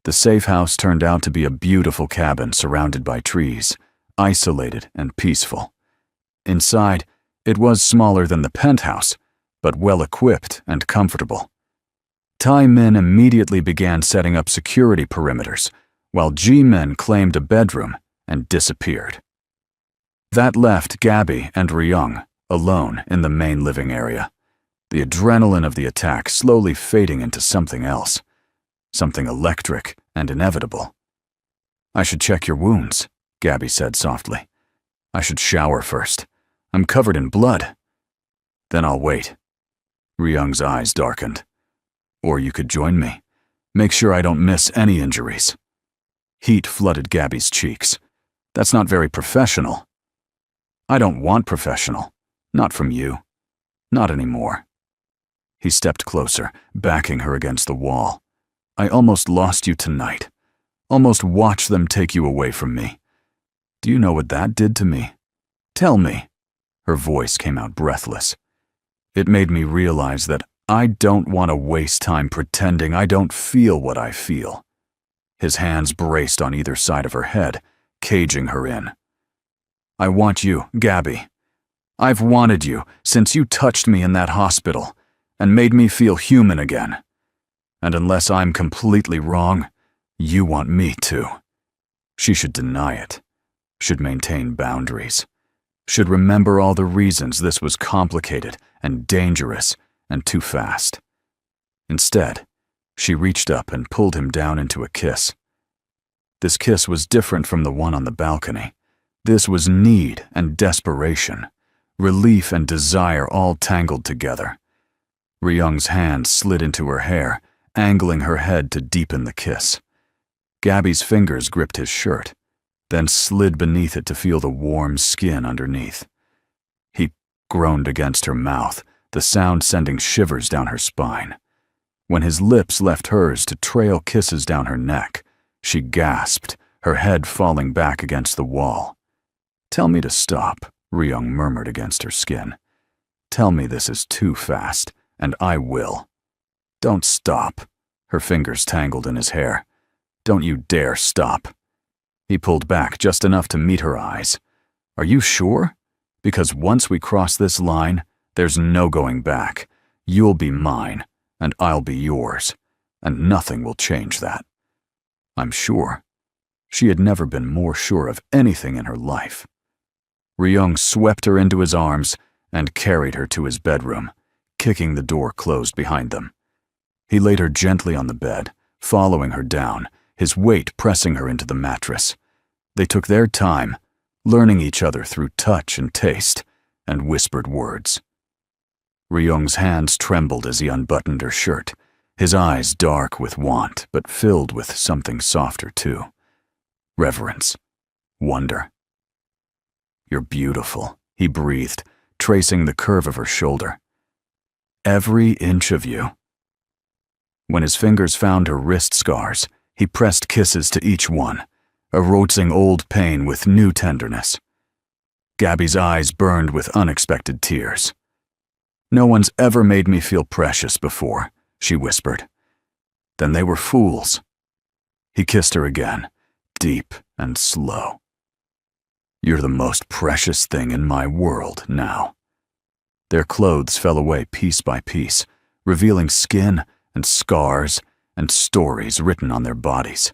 The safe house turned out to be a beautiful cabin surrounded by trees, isolated and peaceful. Inside, it was smaller than the penthouse, but well-equipped and comfortable. Tai Min immediately began setting up security perimeters, while Jimin claimed a bedroom and disappeared. That left Gabby and Ryung alone in the main living area, the adrenaline of the attack slowly fading into something else, something electric and inevitable. "I should check your wounds," Gabby said softly. "I should shower first. I'm covered in blood." "Then I'll wait." Ryung's eyes darkened. "Or you could join me. Make sure I don't miss any injuries." Heat flooded Gabby's cheeks. "That's not very professional." "I don't want professional. Not from you. Not anymore." He stepped closer, backing her against the wall. "I almost lost you tonight. Almost watched them take you away from me. Do you know what that did to me? Tell me." Her voice came out breathless. "It made me realize that I don't want to waste time pretending I don't feel what I feel." His hands braced on either side of her head, caging her in. "I want you, Gabby. I've wanted you since you touched me in that hospital and made me feel human again. And unless I'm completely wrong, you want me too." She should deny it, should maintain boundaries, should remember all the reasons this was complicated and dangerous and too fast. Instead, she reached up and pulled him down into a kiss. This kiss was different from the one on the balcony. This was need and desperation, relief and desire all tangled together. Ryung's hand slid into her hair, angling her head to deepen the kiss. Gabby's fingers gripped his shirt, then slid beneath it to feel the warm skin underneath. He groaned against her mouth, the sound sending shivers down her spine. When his lips left hers to trail kisses down her neck, she gasped, her head falling back against the wall. "Tell me to stop," Ryung murmured against her skin. "Tell me this is too fast, and I will." "Don't stop." Her fingers tangled in his hair. "Don't you dare stop." He pulled back just enough to meet her eyes. "Are you sure? Because once we cross this line, there's no going back. You'll be mine, and I'll be yours, and nothing will change that." "I'm sure." She had never been more sure of anything in her life. Ryung swept her into his arms and carried her to his bedroom, kicking the door closed behind them. He laid her gently on the bed, following her down, his weight pressing her into the mattress. They took their time, learning each other through touch and taste, and whispered words. Ryung's hands trembled as he unbuttoned her shirt, his eyes dark with want, but filled with something softer too. Reverence. Wonder. "You're beautiful," he breathed, tracing the curve of her shoulder. "Every inch of you." When his fingers found her wrist scars, he pressed kisses to each one, eroding old pain with new tenderness. Gabby's eyes burned with unexpected tears. "No one's ever made me feel precious before," she whispered. "Then they were fools." He kissed her again, deep and slow. "You're the most precious thing in my world now." Their clothes fell away piece by piece, revealing skin and scars and stories written on their bodies.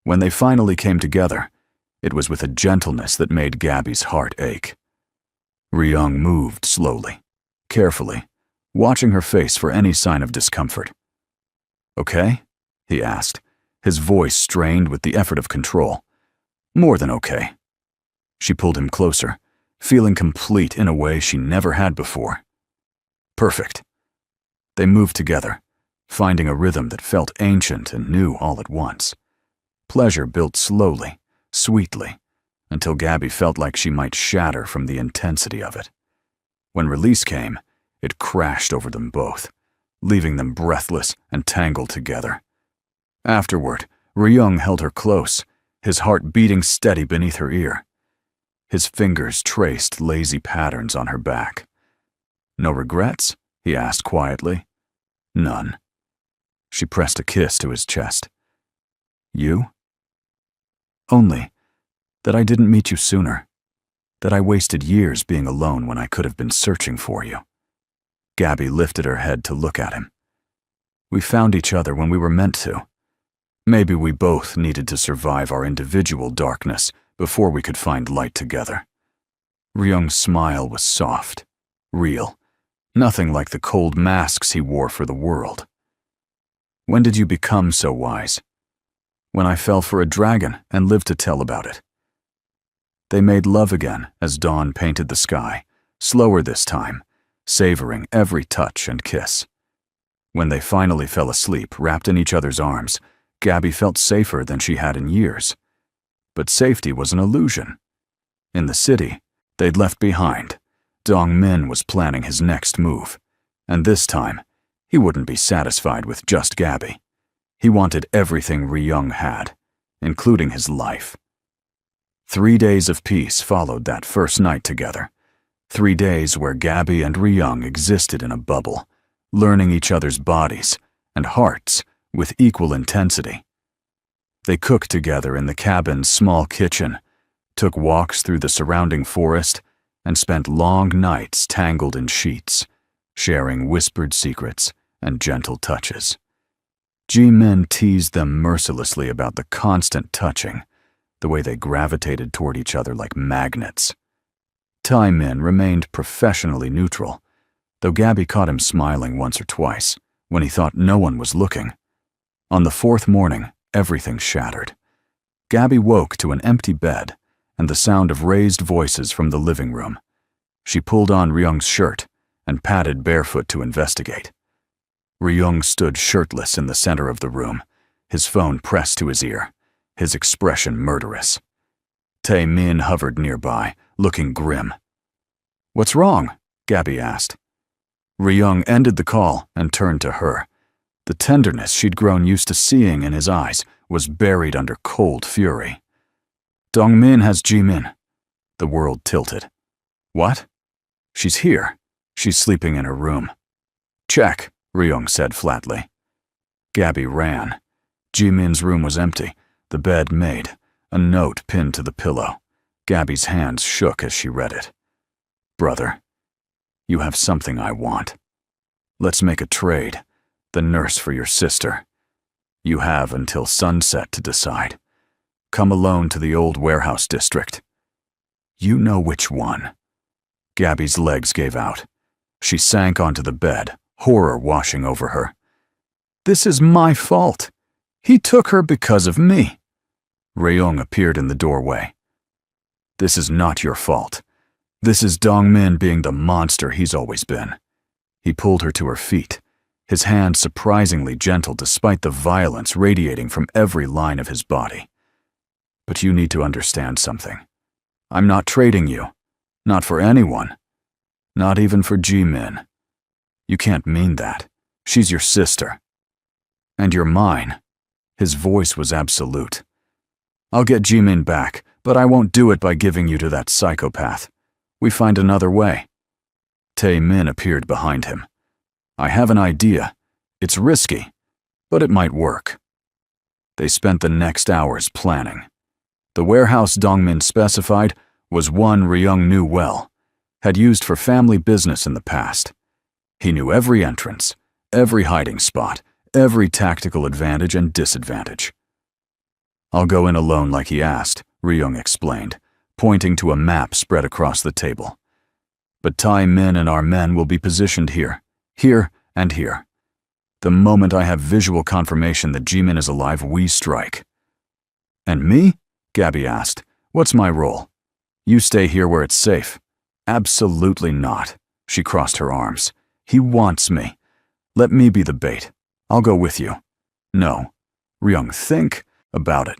When they finally came together, it was with a gentleness that made Gabby's heart ache. Ryung moved slowly, carefully, watching her face for any sign of discomfort. "Okay?" he asked, his voice strained with the effort of control. "More than okay." She pulled him closer, feeling complete in a way she never had before. "Perfect." They moved together, finding a rhythm that felt ancient and new all at once. Pleasure built slowly, sweetly, until Gabby felt like she might shatter from the intensity of it. When release came, it crashed over them both, leaving them breathless and tangled together. Afterward, Ryung held her close, his heart beating steady beneath her ear. His fingers traced lazy patterns on her back. "No regrets?" he asked quietly. "None." She pressed a kiss to his chest. "You?" "Only that I didn't meet you sooner, that I wasted years being alone when I could have been searching for you." Gabby lifted her head to look at him. "We found each other when we were meant to. Maybe we both needed to survive our individual darkness before we could find light together." Ryung's smile was soft, real, nothing like the cold masks he wore for the world. "When did you become so wise?" "When I fell for a dragon and lived to tell about it." They made love again as dawn painted the sky, slower this time, savoring every touch and kiss. When they finally fell asleep, wrapped in each other's arms, Gabby felt safer than she had in years. But safety was an illusion. In the city, they'd left behind, Dong Min was planning his next move, and this time, he wouldn't be satisfied with just Gabby. He wanted everything Ryung had, including his life. 3 days of peace followed that first night together. 3 days where Gabby and Ryung existed in a bubble, learning each other's bodies and hearts with equal intensity. They cooked together in the cabin's small kitchen, took walks through the surrounding forest, and spent long nights tangled in sheets, sharing whispered secrets and gentle touches. Ji-min teased them mercilessly about the constant touching, the way they gravitated toward each other like magnets. Tai-min remained professionally neutral, though Gabby caught him smiling once or twice when he thought no one was looking. On the 4th morning, everything shattered. Gabby woke to an empty bed and the sound of raised voices from the living room. She pulled on Ryung's shirt and padded barefoot to investigate. Ryung stood shirtless in the center of the room, his phone pressed to his ear, his expression murderous. Tae-min hovered nearby, looking grim. "What's wrong?" Gabby asked. Ryung ended the call and turned to her. The tenderness she'd grown used to seeing in his eyes was buried under cold fury. "Dongmin has Jimin." The world tilted. "What?" "She's here. She's sleeping in her room." "Check," Ryung said flatly. Gabby ran. Jimin's room was empty, the bed made, a note pinned to the pillow. Gabby's hands shook as she read it. "Brother, you have something I want. Let's make a trade. The nurse for your sister. You have until sunset to decide. Come alone to the old warehouse district. You know which one." Gabby's legs gave out. She sank onto the bed, horror washing over her. "This is my fault. He took her because of me." Ryung appeared in the doorway. "This is not your fault. This is Dongmin being the monster he's always been." He pulled her to her feet, his hand surprisingly gentle despite the violence radiating from every line of his body. "But you need to understand something. I'm not trading you. Not for anyone. Not even for Jimin. You can't mean that. She's your sister. And you're mine." His voice was absolute. "I'll get Jimin back, but I won't do it by giving you to that psychopath. We find another way." Tae-min appeared behind him. "I have an idea. It's risky, but it might work." They spent the next hours planning. The warehouse Dongmin specified was one Ryung knew well, had used for family business in the past. He knew every entrance, every hiding spot, every tactical advantage and disadvantage. "I'll go in alone like he asked," Ryung explained, pointing to a map spread across the table. "But Tae-min and our men will be positioned here, and here. The moment I have visual confirmation that Jimin is alive, we strike." "And me?" Gabby asked. "What's my role?" "You stay here where it's safe." "Absolutely not." She crossed her arms. "He wants me. Let me be the bait. I'll go with you." "No." Ryung, think about it.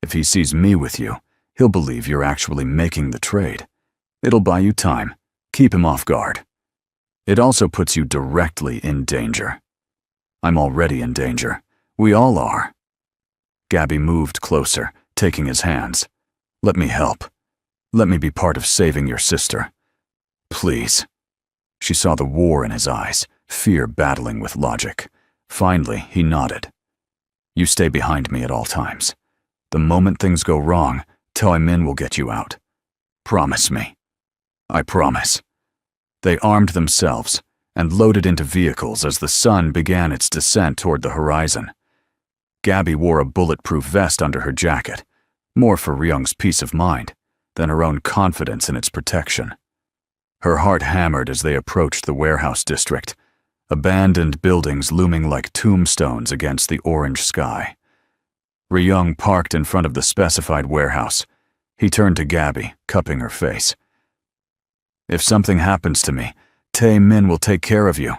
If he sees me with you, he'll believe you're actually making the trade. It'll buy you time. Keep him off guard. It also puts you directly in danger. I'm already in danger. We all are. Gabby moved closer, taking his hands. "Let me help. Let me be part of saving your sister. Please." She saw the war in his eyes, fear battling with logic. Finally, he nodded. "You stay behind me at all times. The moment things go wrong, Tae-min will get you out. Promise me." "I promise." They armed themselves and loaded into vehicles as the sun began its descent toward the horizon. Gabby wore a bulletproof vest under her jacket, more for Ryung's peace of mind than her own confidence in its protection. Her heart hammered as they approached the warehouse district, abandoned buildings looming like tombstones against the orange sky. Ryung parked in front of the specified warehouse. He turned to Gabby, cupping her face. "If something happens to me, Tae-min will take care of you.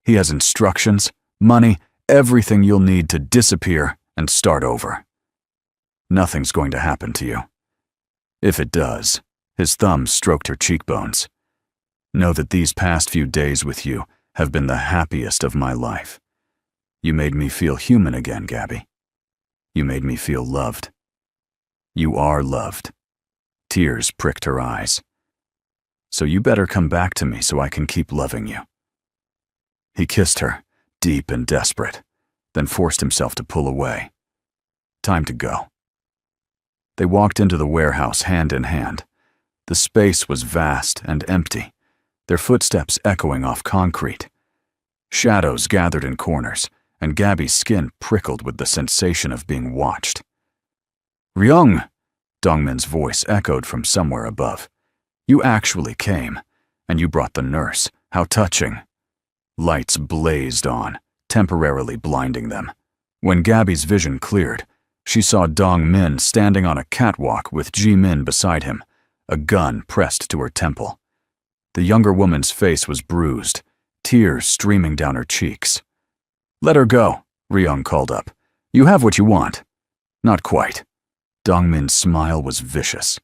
He has instructions, money, everything you'll need to disappear and start over. Nothing's going to happen to you. If it does," his thumb stroked her cheekbones, "know that these past few days with you have been the happiest of my life. You made me feel human again, Gabby. You made me feel loved. You are loved." Tears pricked her eyes. "So you better come back to me so I can keep loving you." He kissed her, deep and desperate, then forced himself to pull away. Time to go. They walked into the warehouse hand in hand. The space was vast and empty, their footsteps echoing off concrete. Shadows gathered in corners, and Gabby's skin prickled with the sensation of being watched. "Ryung!" Dongmin's voice echoed from somewhere above. "You actually came, and you brought the nurse. How touching." Lights blazed on, temporarily blinding them. When Gabby's vision cleared, she saw Dongmin standing on a catwalk with Jimin beside him, a gun pressed to her temple. The younger woman's face was bruised, tears streaming down her cheeks. Let her go, Ryung called up. You have what you want. Not quite. Dongmin's smile was vicious.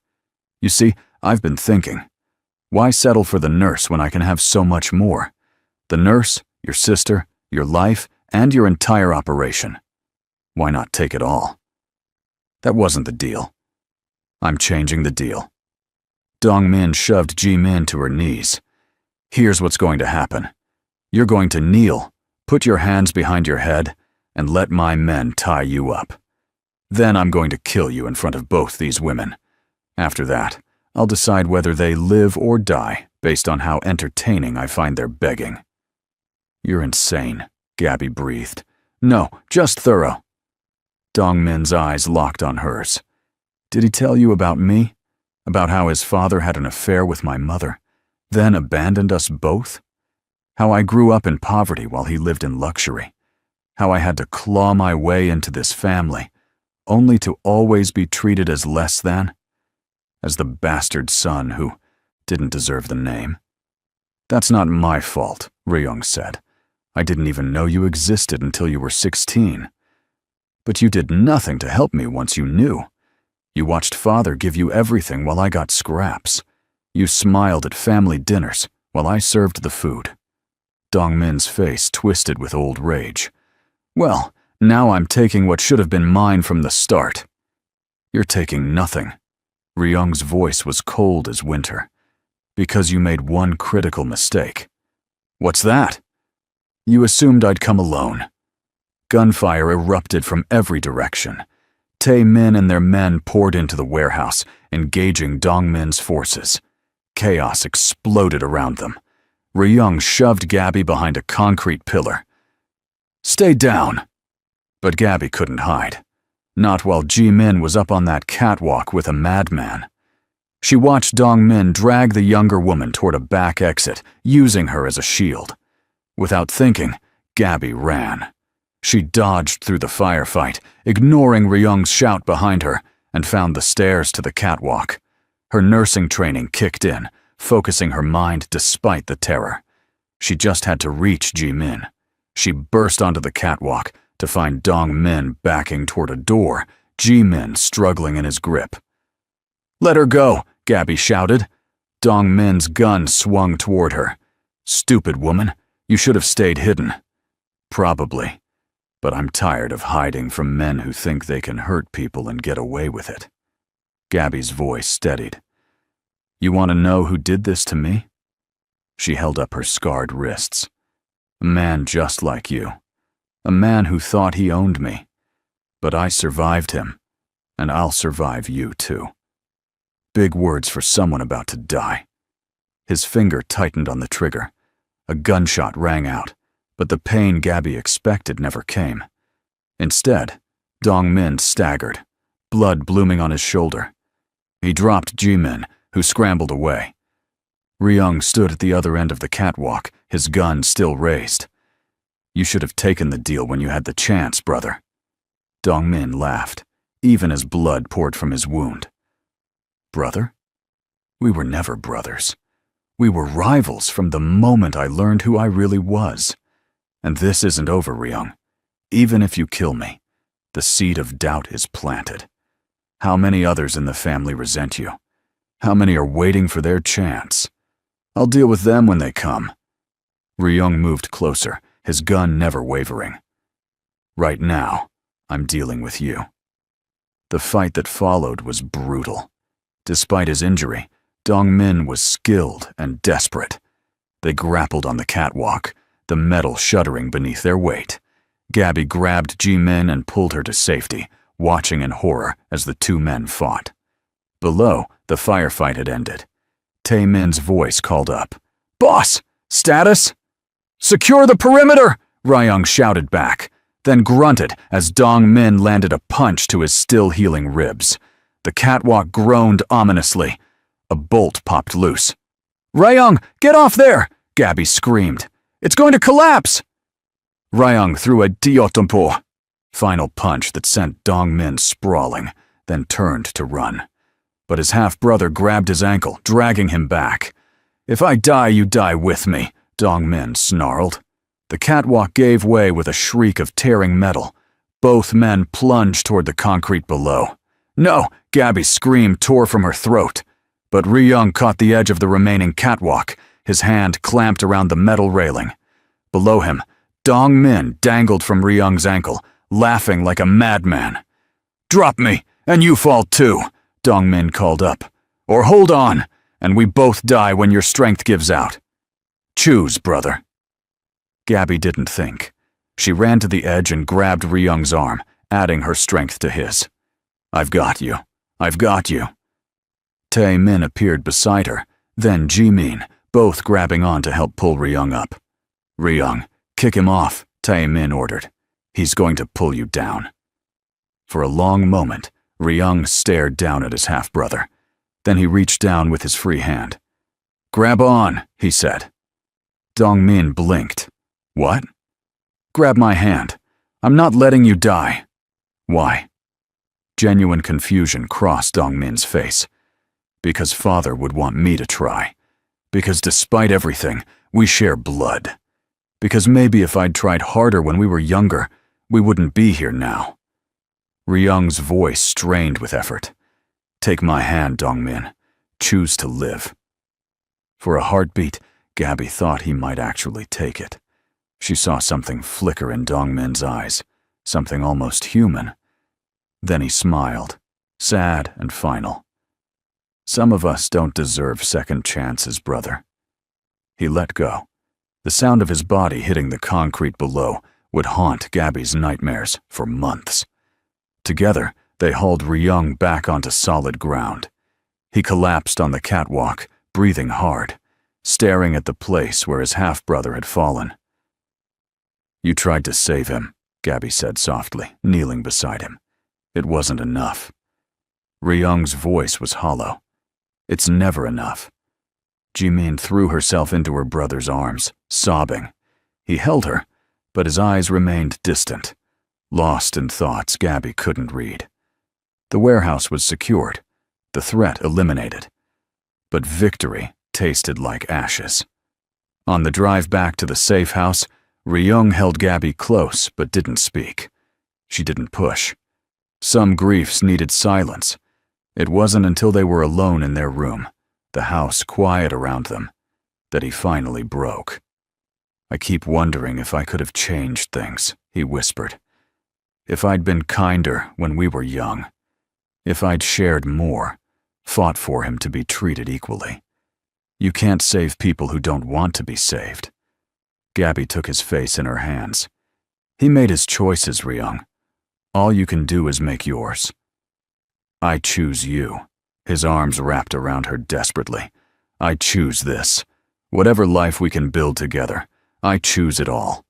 You see, I've been thinking. Why settle for the nurse when I can have so much more? The nurse, your sister, your life, and your entire operation. Why not take it all? That wasn't the deal. I'm changing the deal. Dongmin shoved Jimin to her knees. Here's what's going to happen. You're going to kneel, put your hands behind your head, and let my men tie you up. Then I'm going to kill you in front of both these women. After that, I'll decide whether they live or die based on how entertaining I find their begging. You're insane, Gabby breathed. No, just thorough. Dongmin's eyes locked on hers. Did he tell you about me? About how his father had an affair with my mother, then abandoned us both? How I grew up in poverty while he lived in luxury? How I had to claw my way into this family, only to always be treated as less than? As the bastard son who didn't deserve the name. That's not my fault, Ryung said. I didn't even know you existed until you were 16. But you did nothing to help me once you knew. You watched father give you everything while I got scraps. You smiled at family dinners while I served the food. Dongmin's face twisted with old rage. Well, now I'm taking what should have been mine from the start. You're taking nothing. Ryung's voice was cold as winter. Because you made one critical mistake. What's that? You assumed I'd come alone. Gunfire erupted from every direction. Tae-min and their men poured into the warehouse, engaging Dongmin's forces. Chaos exploded around them. Ryung shoved Gabby behind a concrete pillar. Stay down. But Gabby couldn't hide. Not while Jimin was up on that catwalk with a madman. She watched Dongmin drag the younger woman toward a back exit, using her as a shield. Without thinking, Gabby ran. She dodged through the firefight, ignoring Ryung's shout behind her, and found the stairs to the catwalk. Her nursing training kicked in, focusing her mind despite the terror. She just had to reach Jimin. She burst onto the catwalk to find Dongmin backing toward a door, Jimin struggling in his grip. Let her go, Gabby shouted. Dongmin's gun swung toward her. Stupid woman, you should have stayed hidden. Probably. But I'm tired of hiding from men who think they can hurt people and get away with it. Gabby's voice steadied. You want to know who did this to me? She held up her scarred wrists. A man just like you. A man who thought he owned me. But I survived him, and I'll survive you too. Big words for someone about to die. His finger tightened on the trigger. A gunshot rang out, but the pain Gabby expected never came. Instead, Dongmin staggered, blood blooming on his shoulder. He dropped Jimin, who scrambled away. Ryung stood at the other end of the catwalk, his gun still raised. You should have taken the deal when you had the chance, brother. Dongmin laughed, even as blood poured from his wound. Brother? We were never brothers. We were rivals from the moment I learned who I really was. And this isn't over, Ryung. Even if you kill me, the seed of doubt is planted. How many others in the family resent you? How many are waiting for their chance? I'll deal with them when they come. Ryung moved closer, his gun never wavering. Right now, I'm dealing with you. The fight that followed was brutal. Despite his injury, Dongmin was skilled and desperate. They grappled on the catwalk, the metal shuddering beneath their weight. Gabby grabbed Jimin and pulled her to safety, watching in horror as the two men fought. Below, the firefight had ended. Tae-min's voice called up. Boss! Status? Secure the perimeter! Ryung shouted back, then grunted as Dongmin landed a punch to his still-healing ribs. The catwalk groaned ominously. A bolt popped loose. Ryung, get off there! Gabby screamed. It's going to collapse! Ryung threw a diotompo, final punch that sent Dongmin sprawling, then turned to run. But his half-brother grabbed his ankle, dragging him back. If I die, you die with me, Dongmin snarled. The catwalk gave way with a shriek of tearing metal. Both men plunged toward the concrete below. "No!" Gabby's scream tore from her throat. But Ryung caught the edge of the remaining catwalk, his hand clamped around the metal railing. Below him, Dong Min dangled from Ryung's ankle, laughing like a madman. "Drop me, and you fall too," Dong Min called up. "Or hold on, and we both die when your strength gives out. Choose, brother." Gabby didn't think. She ran to the edge and grabbed Ryung's arm, adding her strength to his. "I've got you. I've got you." Tae Min appeared beside her, then Jimin, both grabbing on to help pull Ryung up. "Ryung, kick him off," Tae Min ordered. "He's going to pull you down." For a long moment, Ryung stared down at his half-brother. Then he reached down with his free hand. "Grab on," he said. Dong Min blinked. "What?" "Grab my hand. I'm not letting you die." "Why?" Genuine confusion crossed Dong Min's face. "Because father would want me to try. Because despite everything, we share blood. Because maybe if I'd tried harder when we were younger, we wouldn't be here now." Ryung's voice strained with effort. "Take my hand, Dong Min. Choose to live." For a heartbeat, Gabby thought he might actually take it. She saw something flicker in Dong Min's eyes, something almost human. Then he smiled, sad and final. "Some of us don't deserve second chances, brother." He let go. The sound of his body hitting the concrete below would haunt Gabby's nightmares for months. Together, they hauled Ryung back onto solid ground. He collapsed on the catwalk, breathing hard, staring at the place where his half-brother had fallen. "You tried to save him," Gabby said softly, kneeling beside him. "It wasn't enough." Ryung's voice was hollow. "It's never enough." Jimin threw herself into her brother's arms, sobbing. He held her, but his eyes remained distant. Lost in thoughts Gabby couldn't read. The warehouse was secured, the threat eliminated. But victory tasted like ashes. On the drive back to the safe house, Ryung held Gabby close but didn't speak. She didn't push. Some griefs needed silence. It wasn't until they were alone in their room, the house quiet around them, that he finally broke. "I keep wondering if I could have changed things," he whispered. "If I'd been kinder when we were young. If I'd shared more, fought for him to be treated equally. You can't save people who don't want to be saved." Gabby took his face in her hands. "He made his choices, Ryung. All you can do is make yours." "I choose you." His arms wrapped around her desperately. "I choose this. Whatever life we can build together, I choose it all."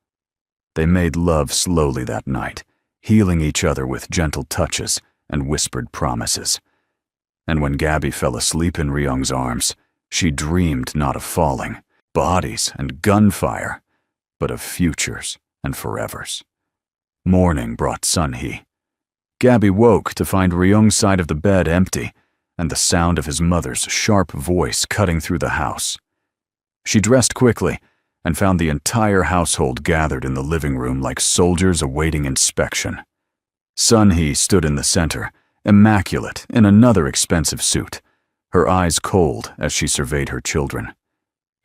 They made love slowly that night, healing each other with gentle touches and whispered promises. And when Gabby fell asleep in Ryung's arms, she dreamed not of falling, bodies and gunfire, but of futures and forevers. Morning brought Sun-hee. Gabby woke to find Ryung's side of the bed empty and the sound of his mother's sharp voice cutting through the house. She dressed quickly and found the entire household gathered in the living room like soldiers awaiting inspection. Sun-hee stood in the center, immaculate in another expensive suit, her eyes cold as she surveyed her children.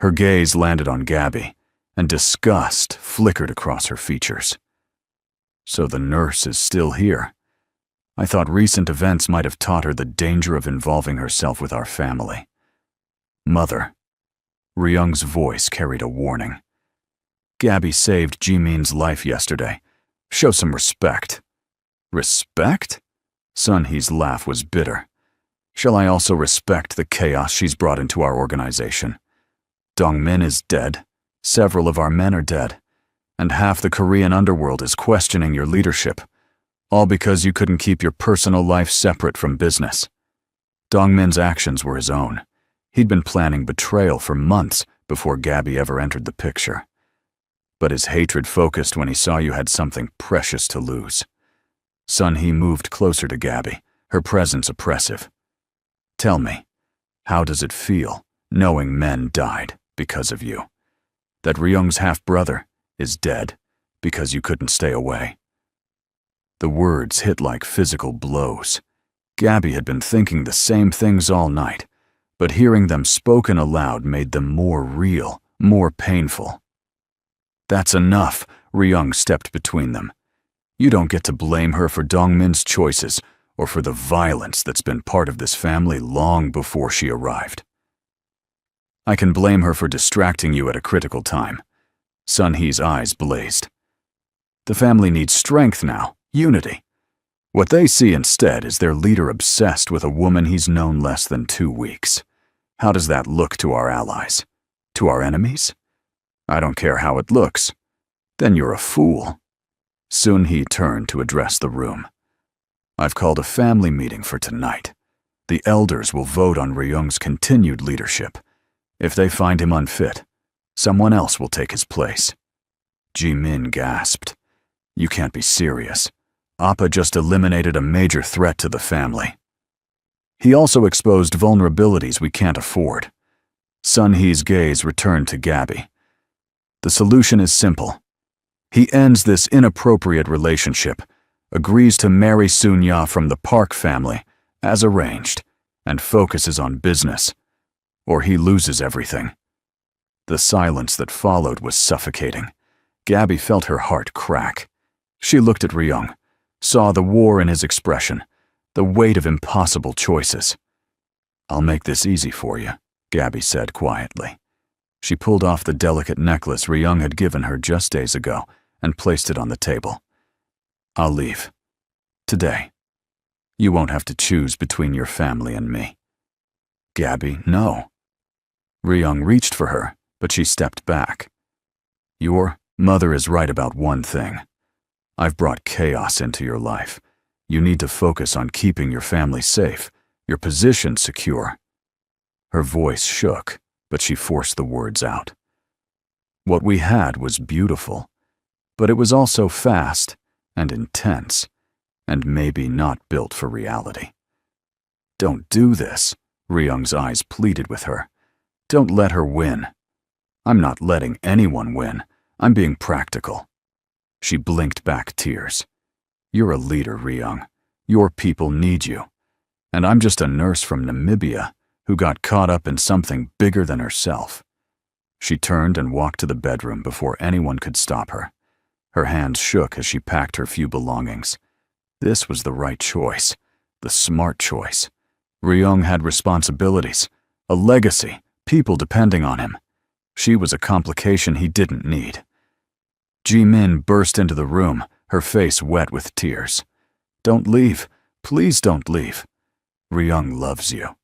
Her gaze landed on Gabby, and disgust flickered across her features. "So the nurse is still here. I thought recent events might have taught her the danger of involving herself with our family." "Mother." Ryung's voice carried a warning. "Gabby saved Jimin's life yesterday. Show some respect." "Respect?" Sun-hee's laugh was bitter. "Shall I also respect the chaos she's brought into our organization? Dong Min is dead, several of our men are dead, and half the Korean underworld is questioning your leadership, all because you couldn't keep your personal life separate from business." Dong Min's actions were his own. He'd been planning betrayal for months before Gabby ever entered the picture. But his hatred focused when he saw you had something precious to lose. Sun-hee moved closer to Gabby, her presence oppressive. "Tell me, how does it feel, knowing men died because of you? That Ryung's half-brother, is dead because you couldn't stay away. The words hit like physical blows. Gabby had been thinking the same things all night, but hearing them spoken aloud made them more real, more painful. That's enough, Ryung stepped between them. You don't get to blame her for Dongmin's choices or for the violence that's been part of this family long before she arrived. I can blame her for distracting you at a critical time. Sun Hee's eyes blazed. The family needs strength now, unity. What they see instead is their leader obsessed with a woman he's known less than 2 weeks. How does that look to our allies? To our enemies? I don't care how it looks. Then you're a fool. Sun Hee turned to address the room. I've called a family meeting for tonight. The elders will vote on Ryung's continued leadership. If they find him unfit, someone else will take his place. Ji-min gasped. You can't be serious. Appa just eliminated a major threat to the family. He also exposed vulnerabilities we can't afford. Sun Hee's gaze returned to Gabby. The solution is simple. He ends this inappropriate relationship, agrees to marry Sun-ya from the Park family, as arranged, and focuses on business, or he loses everything. The silence that followed was suffocating. Gabby felt her heart crack. She looked at Ryung, saw the war in his expression, the weight of impossible choices. I'll make this easy for you, Gabby said quietly. She pulled off the delicate necklace Ryung had given her just days ago and placed it on the table. I'll leave. Today. You won't have to choose between your family and me. Gabby, no. Ryung reached for her, but she stepped back. Your mother is right about one thing. I've brought chaos into your life. You need to focus on keeping your family safe, your position secure. Her voice shook, but she forced the words out. What we had was beautiful, but it was also fast and intense, and maybe not built for reality. Don't do this, Ryung's eyes pleaded with her. Don't let her win. I'm not letting anyone win. I'm being practical. She blinked back tears. You're a leader, Ryung. Your people need you. And I'm just a nurse from Namibia who got caught up in something bigger than herself. She turned and walked to the bedroom before anyone could stop her. Her hands shook as she packed her few belongings. This was the right choice, the smart choice. Ryung had responsibilities, a legacy, people depending on him. She was a complication he didn't need. Ji-min burst into the room, her face wet with tears. Don't leave. Please don't leave. Ryung loves you.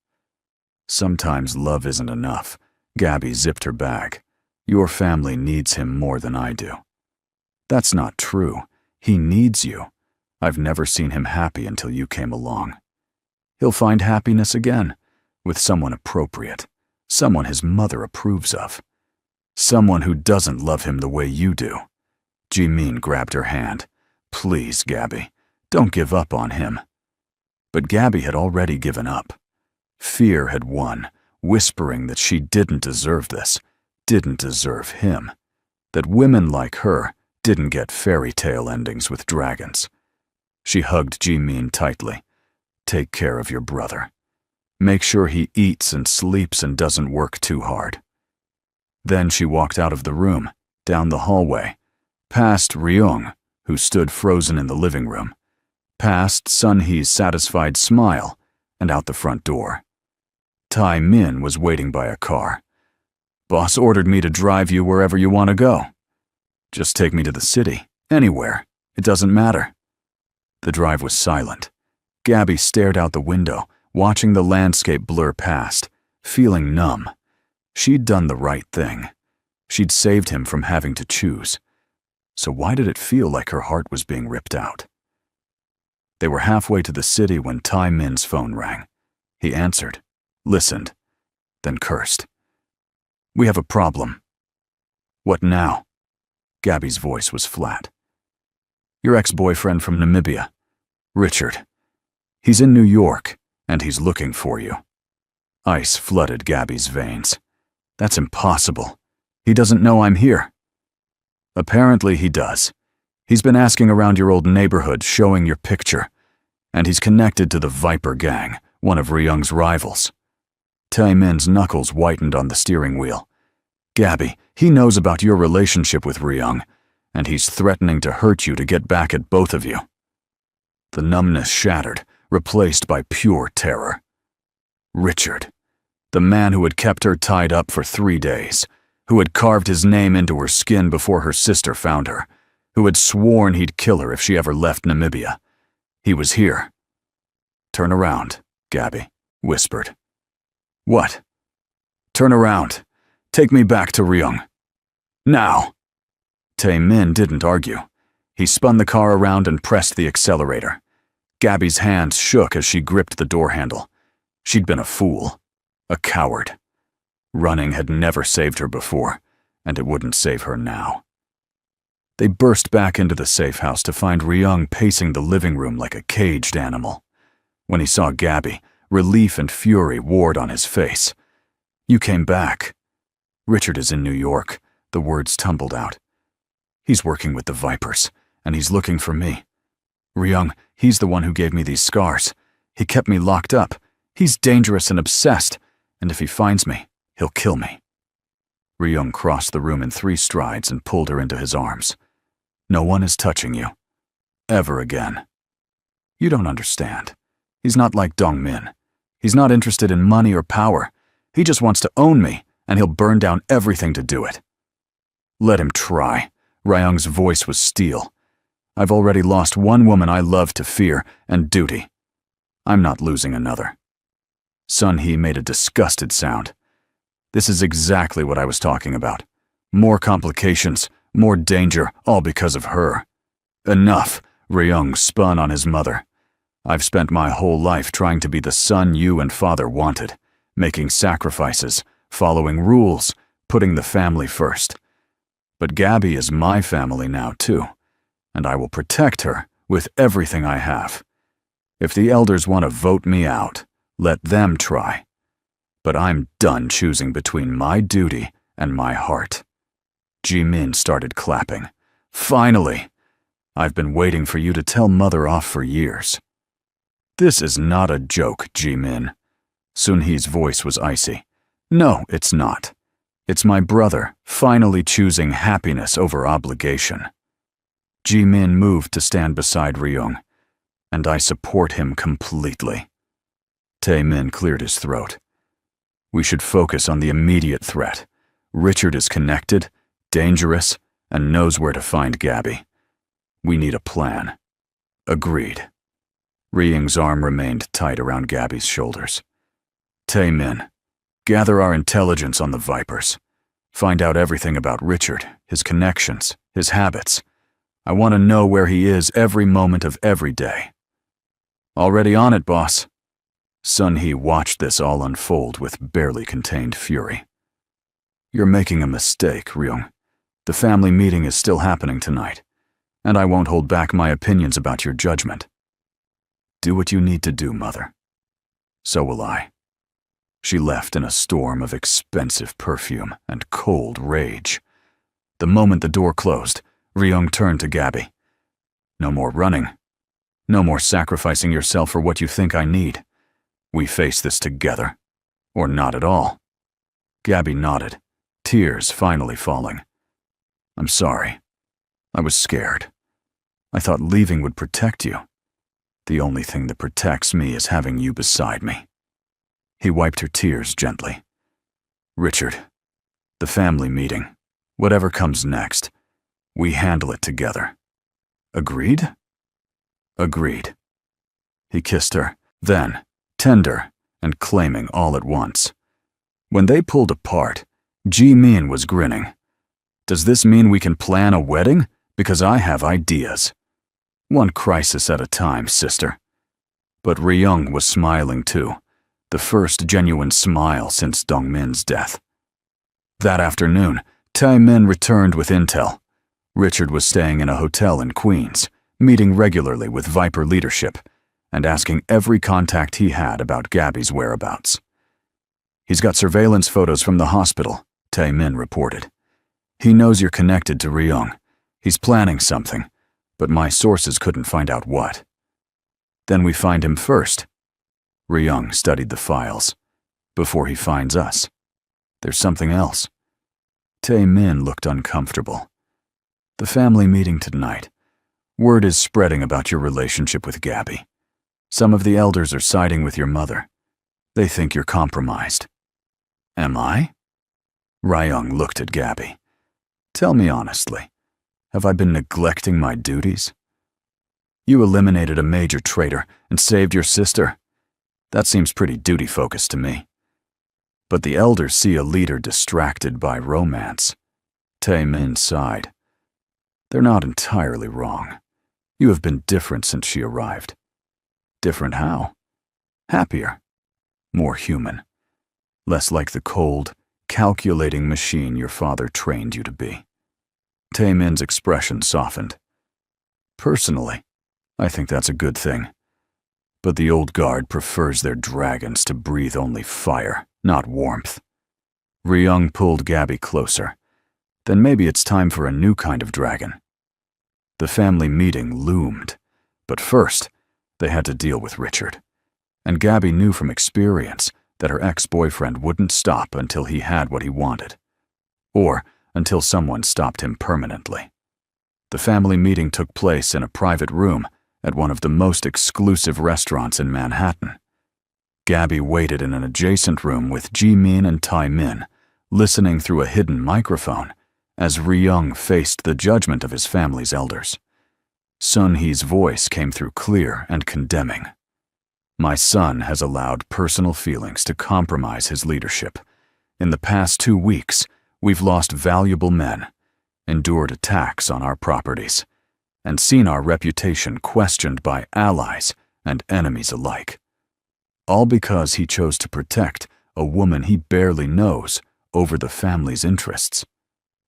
Sometimes love isn't enough. Gabby zipped her bag. Your family needs him more than I do. That's not true. He needs you. I've never seen him happy until you came along. He'll find happiness again, with someone appropriate, someone his mother approves of, someone who doesn't love him the way you do. Ji-min grabbed her hand. Please, Gabby, don't give up on him. But Gabby had already given up. Fear had won, whispering that she didn't deserve this, didn't deserve him, that women like her didn't get fairy tale endings with dragons. She hugged Ji-min tightly. Take care of your brother. Make sure he eats and sleeps and doesn't work too hard. Then she walked out of the room, down the hallway, past Ryung, who stood frozen in the living room, past Sun Hee's satisfied smile, and out the front door. Tai Min was waiting by a car. Boss ordered me to drive you wherever you want to go. Just take me to the city, anywhere. It doesn't matter. The drive was silent. Gabby stared out the window, watching the landscape blur past, feeling numb. She'd done the right thing. She'd saved him from having to choose. So why did it feel like her heart was being ripped out? They were halfway to the city when Tai Min's phone rang. He answered, listened, then cursed. We have a problem. What now? Gabby's voice was flat. Your ex-boyfriend from Namibia, Richard. He's in New York, and he's looking for you. Ice flooded Gabby's veins. That's impossible. He doesn't know I'm here. Apparently he does. He's been asking around your old neighborhood, showing your picture. And he's connected to the Viper Gang, one of Ryung's rivals. Tae-min's knuckles whitened on the steering wheel. Gabby, he knows about your relationship with Ryung, and he's threatening to hurt you to get back at both of you. The numbness shattered, replaced by pure terror. Richard, the man who had kept her tied up for 3 days, who had carved his name into her skin before her sister found her, who had sworn he'd kill her if she ever left Namibia. He was here. Turn around, Gabby whispered. What? Turn around. Take me back to Ryung. Now. Tae-min didn't argue. He spun the car around and pressed the accelerator. Gabby's hands shook as she gripped the door handle. She'd been a fool. A coward. Running had never saved her before, and it wouldn't save her now. They burst back into the safe house to find Ryung pacing the living room like a caged animal. When he saw Gabby, relief and fury warred on his face. You came back. Richard is in New York, the words tumbled out. He's working with the Vipers, and he's looking for me. Ryung, he's the one who gave me these scars. He kept me locked up. He's dangerous and obsessed, and if he finds me, he'll kill me. Ryung crossed the room in 3 strides and pulled her into his arms. No one is touching you. Ever again. You don't understand. He's not like Dong-min. He's not interested in money or power. He just wants to own me, and he'll burn down everything to do it. Let him try. Ryung's voice was steel. I've already lost one woman I love to fear and duty. I'm not losing another. Sun-hee made a disgusted sound. This is exactly what I was talking about. More complications, more danger, all because of her. Enough, Ryung spun on his mother. I've spent my whole life trying to be the son you and father wanted, making sacrifices, following rules, putting the family first. But Gabby is my family now too, and I will protect her with everything I have. If the elders want to vote me out, let them try. But I'm done choosing between my duty and my heart. Ji-min started clapping. Finally! I've been waiting for you to tell Mother off for years. This is not a joke, Ji-min. Sun-hee's voice was icy. No, it's not. It's my brother finally choosing happiness over obligation. Ji-min moved to stand beside Ryung, and I support him completely. Tae-min cleared his throat. We should focus on the immediate threat. Richard is connected, dangerous, and knows where to find Gabby. We need a plan. Agreed. Ryung's arm remained tight around Gabby's shoulders. Tae-min, gather our intelligence on the Vipers. Find out everything about Richard, his connections, his habits. I want to know where he is every moment of every day. Already on it, boss. Sun-hee watched this all unfold with barely contained fury. You're making a mistake, Ryung. The family meeting is still happening tonight, and I won't hold back my opinions about your judgment. Do what you need to do, Mother. So will I. She left in a storm of expensive perfume and cold rage. The moment the door closed, Ryung turned to Gabby. No more running. No more sacrificing yourself for what you think I need. We face this together. Or not at all. Gabby nodded, tears finally falling. I'm sorry. I was scared. I thought leaving would protect you. The only thing that protects me is having you beside me. He wiped her tears gently. Richard, the family meeting, whatever comes next, we handle it together. Agreed? Agreed. He kissed her, then, tender and claiming all at once. When they pulled apart, Ji-min was grinning. Does this mean we can plan a wedding? Because I have ideas. One crisis at a time, sister. But Ryung was smiling too, the first genuine smile since Dong-min's death. That afternoon, Tae-min returned with intel. Richard was staying in a hotel in Queens, meeting regularly with Viper leadership, and asking every contact he had about Gabby's whereabouts. He's got surveillance photos from the hospital, Tae-min reported. He knows you're connected to Ryung, He's planning something, but my sources couldn't find out what. Then we find him first. Ryung studied the files. Before he finds us. There's something else. Tae-min looked uncomfortable. The family meeting tonight. Word is spreading about your relationship with Gabby. Some of the elders are siding with your mother. They think you're compromised. Am I? Ryung looked at Gabby. Tell me honestly, have I been neglecting my duties? You eliminated a major traitor and saved your sister. That seems pretty duty-focused to me. But the elders see a leader distracted by romance. Tae-min sighed. They're not entirely wrong. You have been different since she arrived. Different how? Happier. More human. Less like the cold, calculating machine your father trained you to be. Tae-min's expression softened. Personally, I think that's a good thing. But the old guard prefers their dragons to breathe only fire, not warmth. Ryung pulled Gabby closer. Then maybe it's time for a new kind of dragon. The family meeting loomed. But first, they had to deal with Richard. And Gabby knew from experience that her ex-boyfriend wouldn't stop until he had what he wanted. Or until someone stopped him permanently. The family meeting took place in a private room at one of the most exclusive restaurants in Manhattan. Gabby waited in an adjacent room with Jimin and Tae-min, listening through a hidden microphone as Ryung faced the judgment of his family's elders. Sun-hee's voice came through clear and condemning. My son has allowed personal feelings to compromise his leadership. In the past 2 weeks, we've lost valuable men, endured attacks on our properties, and seen our reputation questioned by allies and enemies alike. All because he chose to protect a woman he barely knows over the family's interests.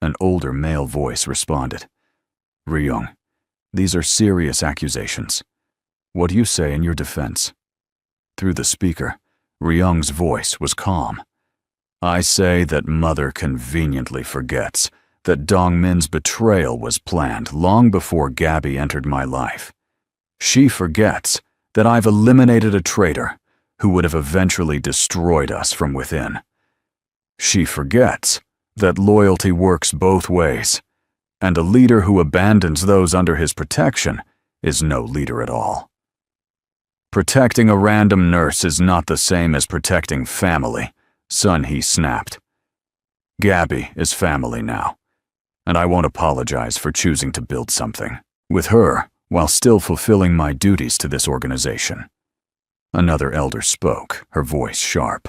An older male voice responded. Ryung, these are serious accusations. What do you say in your defense? Through the speaker, Ryung's voice was calm. I say that mother conveniently forgets that Dongmin's betrayal was planned long before Gabby entered my life. She forgets that I've eliminated a traitor who would have eventually destroyed us from within. She forgets that loyalty works both ways, and a leader who abandons those under his protection is no leader at all. Protecting a random nurse is not the same as protecting family, Sun-hee snapped. Gabby is family now, and I won't apologize for choosing to build something with her while still fulfilling my duties to this organization. Another elder spoke, her voice sharp.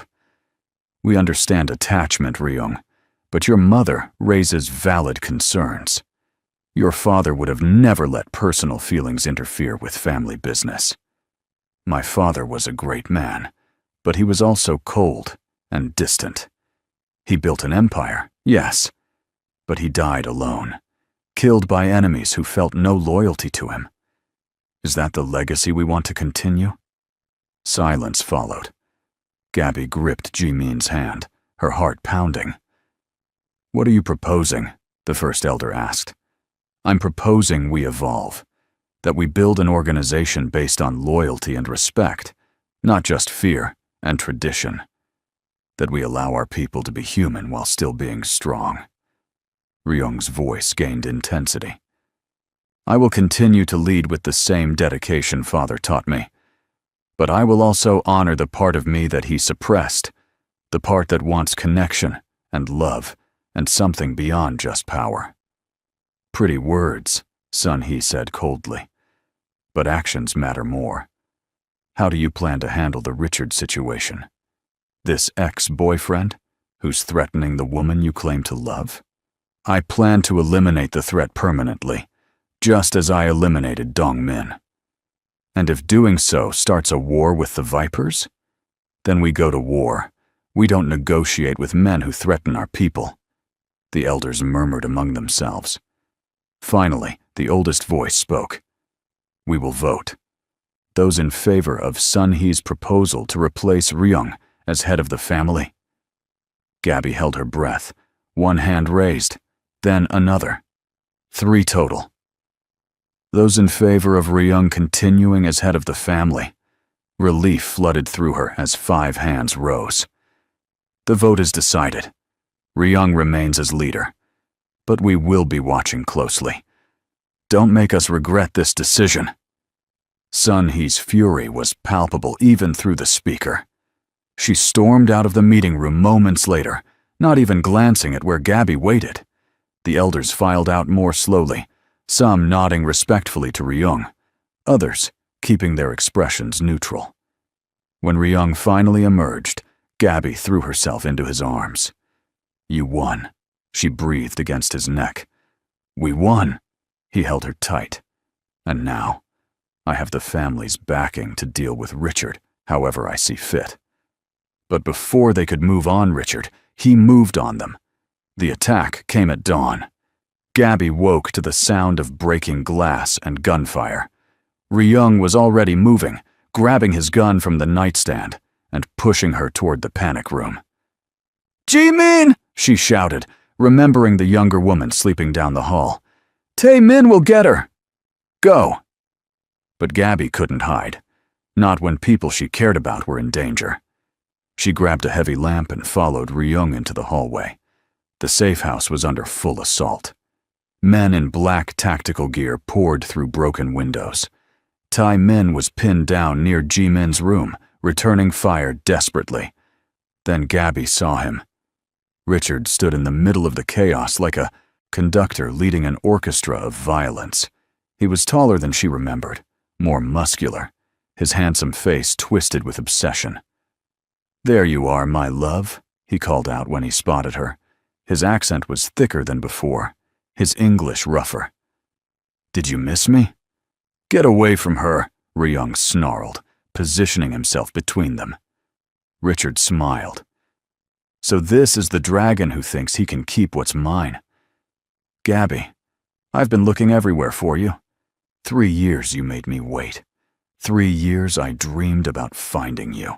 We understand attachment, Ryung, but your mother raises valid concerns. Your father would have never let personal feelings interfere with family business. My father was a great man, but he was also cold and distant. He built an empire, yes, but he died alone, killed by enemies who felt no loyalty to him. Is that the legacy we want to continue? Silence followed. Gabby gripped Jimin's hand, her heart pounding. What are you proposing? The first elder asked. I'm proposing we evolve, that we build an organization based on loyalty and respect, not just fear and tradition. That we allow our people to be human while still being strong. Ryung's voice gained intensity. I will continue to lead with the same dedication Father taught me, but I will also honor the part of me that he suppressed, the part that wants connection and love and something beyond just power. Pretty words, Sun-hee said coldly, but actions matter more. How do you plan to handle the Richard situation? This ex-boyfriend, who's threatening the woman you claim to love? I plan to eliminate the threat permanently, just as I eliminated Dongmin. And if doing so starts a war with the Vipers, then we go to war. We don't negotiate with men who threaten our people. The elders murmured among themselves. Finally, the oldest voice spoke. We will vote. Those in favor of Sun-hee's proposal to replace Ryung as head of the family. Gabby held her breath, one hand raised, then another. 3 total. Those in favor of Ryung continuing as head of the family. Relief flooded through her as 5 hands rose. The vote is decided. Ryung remains as leader, but we will be watching closely. Don't make us regret this decision. Sun Hee's fury was palpable even through the speaker. She stormed out of the meeting room moments later, not even glancing at where Gabby waited. The elders filed out more slowly, some nodding respectfully to Ryung, others keeping their expressions neutral. When Ryung finally emerged, Gabby threw herself into his arms. "You won," she breathed against his neck. "We won." He held her tight. "And now, I have the family's backing to deal with Richard however I see fit." But before they could move on Richard, he moved on them. The attack came at dawn. Gabby woke to the sound of breaking glass and gunfire. Ryung was already moving, grabbing his gun from the nightstand and pushing her toward the panic room. "Ji-min!" she shouted, remembering the younger woman sleeping down the hall. "Tae-min will get her. Go." But Gabby couldn't hide, not when people she cared about were in danger. She grabbed a heavy lamp and followed Ryung into the hallway. The safe house was under full assault. Men in black tactical gear poured through broken windows. Tae-min was pinned down near Ji-min's room, returning fire desperately. Then Gabby saw him. Richard stood in the middle of the chaos like a conductor leading an orchestra of violence. He was taller than she remembered, more muscular, his handsome face twisted with obsession. "There you are, my love," he called out when he spotted her. His accent was thicker than before, his English rougher. "Did you miss me?" "Get away from her," Ryung snarled, positioning himself between them. Richard smiled. "So this is the dragon who thinks he can keep what's mine. Gabby, I've been looking everywhere for you. 3 years you made me wait. 3 years I dreamed about finding you.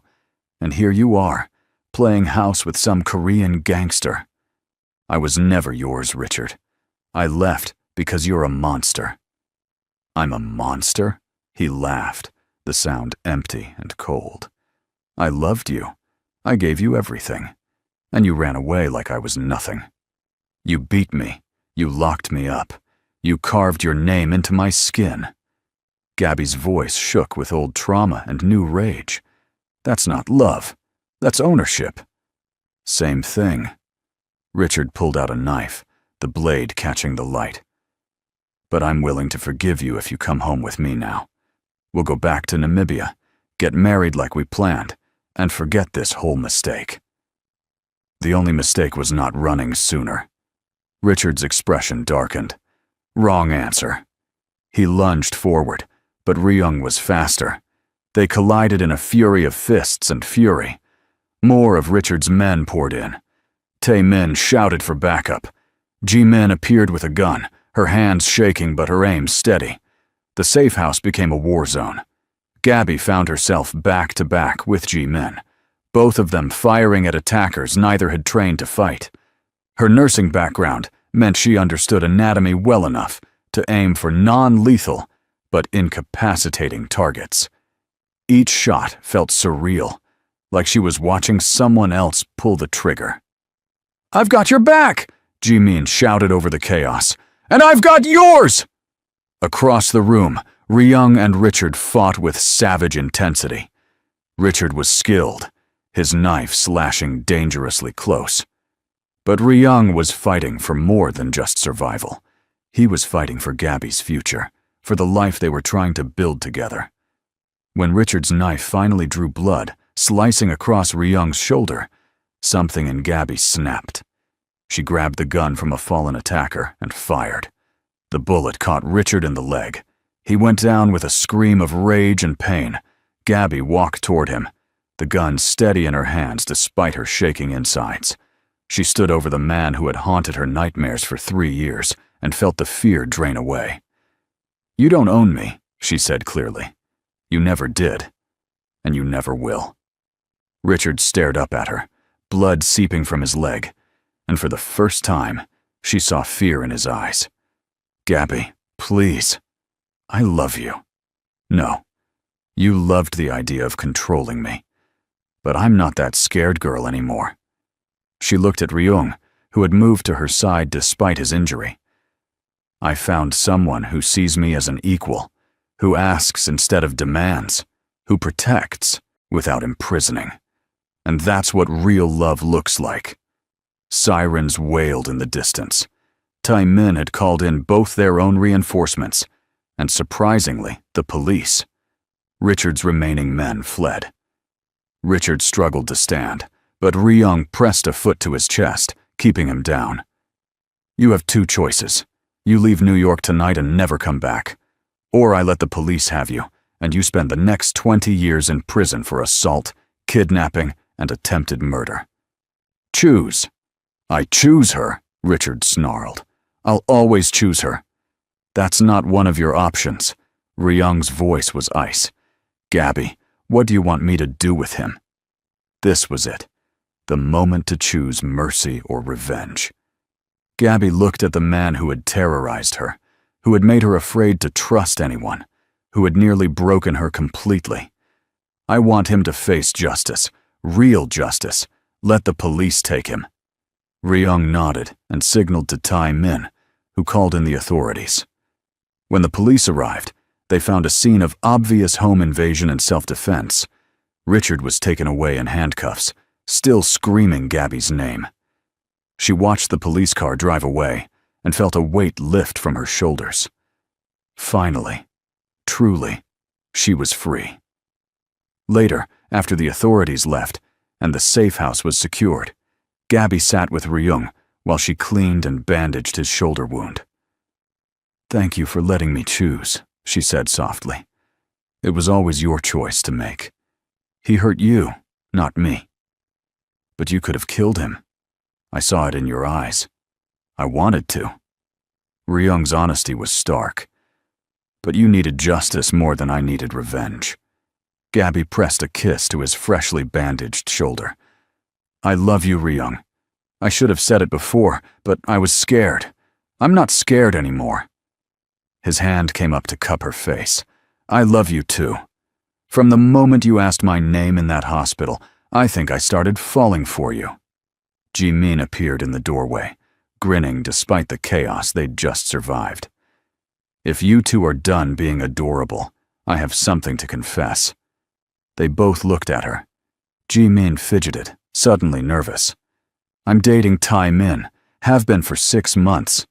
And here you are, playing house with some Korean gangster. I was never yours, Richard. I left because you're a monster." "I'm a monster?" He laughed, the sound empty and cold. "I loved you. I gave you everything. And you ran away like I was nothing. You beat me. You locked me up. You carved your name into my skin." Gabby's voice shook with old trauma and new rage. "That's not love. That's ownership." "Same thing." Richard pulled out a knife, the blade catching the light. "But I'm willing to forgive you if you come home with me now. We'll go back to Namibia, get married like we planned, and forget this whole mistake." The only mistake was not running sooner. Richard's expression darkened. Wrong answer. He lunged forward, but Ryung was faster. They collided in a fury of fists and fury. More of Richard's men poured in. Tae-min shouted for backup. Ji-min appeared with a gun, her hands shaking but her aim steady. The safe house became a war zone. Gabby found herself back to back with Ji-min, both of them firing at attackers neither had trained to fight. Her nursing background meant she understood anatomy well enough to aim for non-lethal but incapacitating targets. Each shot felt surreal, like she was watching someone else pull the trigger. "I've got your back!" Ji-min shouted over the chaos. "And I've got yours!" Across the room, Ryung and Richard fought with savage intensity. Richard was skilled, his knife slashing dangerously close. But Ryung was fighting for more than just survival. He was fighting for Gabby's future, for the life they were trying to build together. When Richard's knife finally drew blood, slicing across Ryung's shoulder, something in Gabby snapped. She grabbed the gun from a fallen attacker and fired. The bullet caught Richard in the leg. He went down with a scream of rage and pain. Gabby walked toward him, the gun steady in her hands despite her shaking insides. She stood over the man who had haunted her nightmares for 3 years and felt the fear drain away. "You don't own me," she said clearly. "You never did, and you never will." Richard stared up at her, blood seeping from his leg, and for the first time, she saw fear in his eyes. Gabby, please. I love you. No, you loved the idea of controlling me. But I'm not that scared girl anymore. She looked at Ryung, who had moved to her side despite his injury. I found someone who sees me as an equal, who asks instead of demands, who protects without imprisoning. And that's what real love looks like. Sirens wailed in the distance. Tai Min had called in both their own reinforcements, and surprisingly, the police. Richard's remaining men fled. Richard struggled to stand, but Ryung pressed a foot to his chest, keeping him down. You have two choices. You leave New York tonight and never come back. Or I let the police have you, and you spend the next 20 years in prison for assault, kidnapping, and attempted murder. Choose. I choose her, Richard snarled. I'll always choose her. That's not one of your options. Ryung's voice was ice. Gabby, what do you want me to do with him? This was it. The moment to choose mercy or revenge. Gabby looked at the man who had terrorized her, who had made her afraid to trust anyone, who had nearly broken her completely. I want him to face justice, real justice. Let the police take him. Ryung nodded and signaled to Tai Min, who called in the authorities. When the police arrived, they found a scene of obvious home invasion and self-defense. Richard was taken away in handcuffs, still screaming Gabby's name. She watched the police car drive away and felt a weight lift from her shoulders. Finally, truly, she was free. Later, after the authorities left and the safe house was secured, Gabby sat with Ryung while she cleaned and bandaged his shoulder wound. Thank you for letting me choose, she said softly. It was always your choice to make. He hurt you, not me. But you could have killed him. I saw it in your eyes. I wanted to. Ryung's honesty was stark. But you needed justice more than I needed revenge. Gabby pressed a kiss to his freshly bandaged shoulder. I love you, Ryung. I should have said it before, but I was scared. I'm not scared anymore. His hand came up to cup her face. I love you too. From the moment you asked my name in that hospital, I think I started falling for you. Jimin appeared in the doorway, grinning despite the chaos they'd just survived. If you two are done being adorable, I have something to confess. They both looked at her. Jimin fidgeted, suddenly nervous. I'm dating Tai Min, have been for 6 months,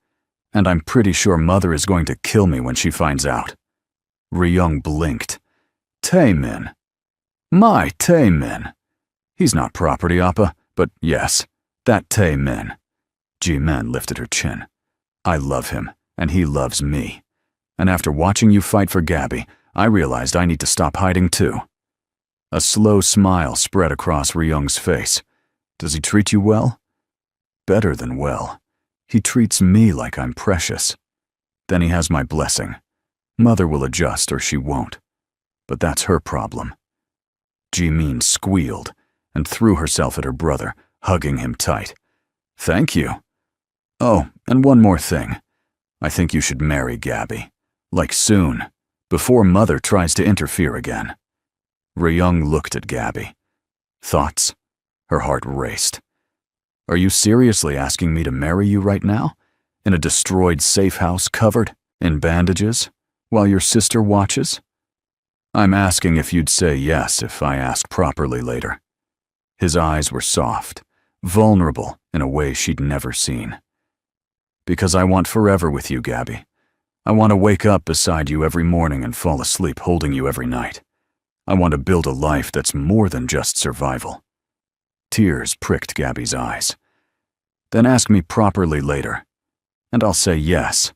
and I'm pretty sure Mother is going to kill me when she finds out. Ryung blinked. Tai Min. My Tai Min. He's not property, Appa, but yes, that Tai Min. Jimin lifted her chin. I love him, and he loves me. And after watching you fight for Gabby, I realized I need to stop hiding too. A slow smile spread across Ryung's face. Does he treat you well? Better than well. He treats me like I'm precious. Then he has my blessing. Mother will adjust or she won't. But that's her problem. Jimin squealed and threw herself at her brother, hugging him tight. Thank you. Oh, and one more thing. I think you should marry Gabby. Like soon, before Mother tries to interfere again. Ryung looked at Gabby. Thoughts? Her heart raced. Are you seriously asking me to marry you right now? In a destroyed safe house covered in bandages, while your sister watches? I'm asking if you'd say yes if I asked properly later. His eyes were soft, vulnerable in a way she'd never seen. Because I want forever with you, Gabby. I want to wake up beside you every morning and fall asleep holding you every night. I want to build a life that's more than just survival. Tears pricked Gabby's eyes. Then ask me properly later, and I'll say yes.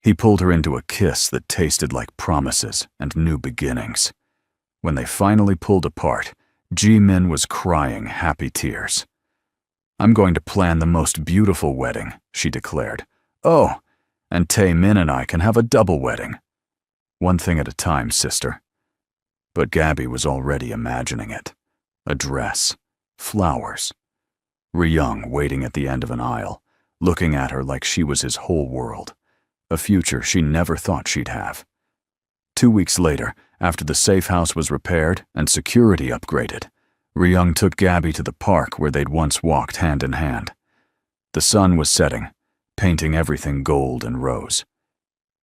He pulled her into a kiss that tasted like promises and new beginnings. When they finally pulled apart, Jimin was crying happy tears. I'm going to plan the most beautiful wedding, she declared. Oh, and Tae-min and I can have a double wedding. One thing at a time, sister. But Gabby was already imagining it. A dress. Flowers. Ryung waiting at the end of an aisle, looking at her like she was his whole world. a future she never thought she'd have. 2 weeks later, after the safe house was repaired and security upgraded, Ryung took Gabby to the park where they'd once walked hand in hand. The sun was setting, painting everything gold and rose.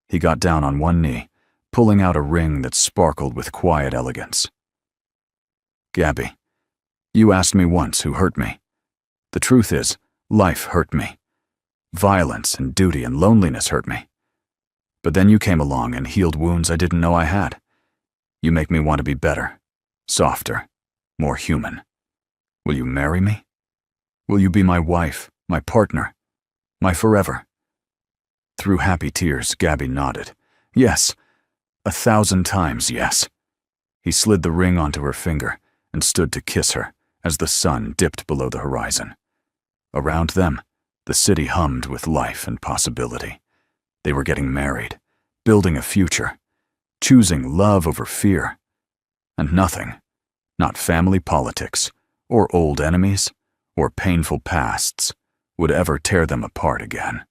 He got down on one knee, pulling out a ring that sparkled with quiet elegance. "Gabby, you asked me once who hurt me. The truth is, life hurt me. Violence and duty and loneliness hurt me. But then you came along and healed wounds I didn't know I had. You make me want to be better, softer, more human. Will you marry me? Will you be my wife, my partner, my forever?" Through happy tears, Gabby nodded. Yes, 1,000 times yes. He slid the ring onto her finger and stood to kiss her as the sun dipped below the horizon. Around them, the city hummed with life and possibility. They were getting married, building a future, choosing love over fear. And nothing, not family politics, or old enemies, or painful pasts, would ever tear them apart again.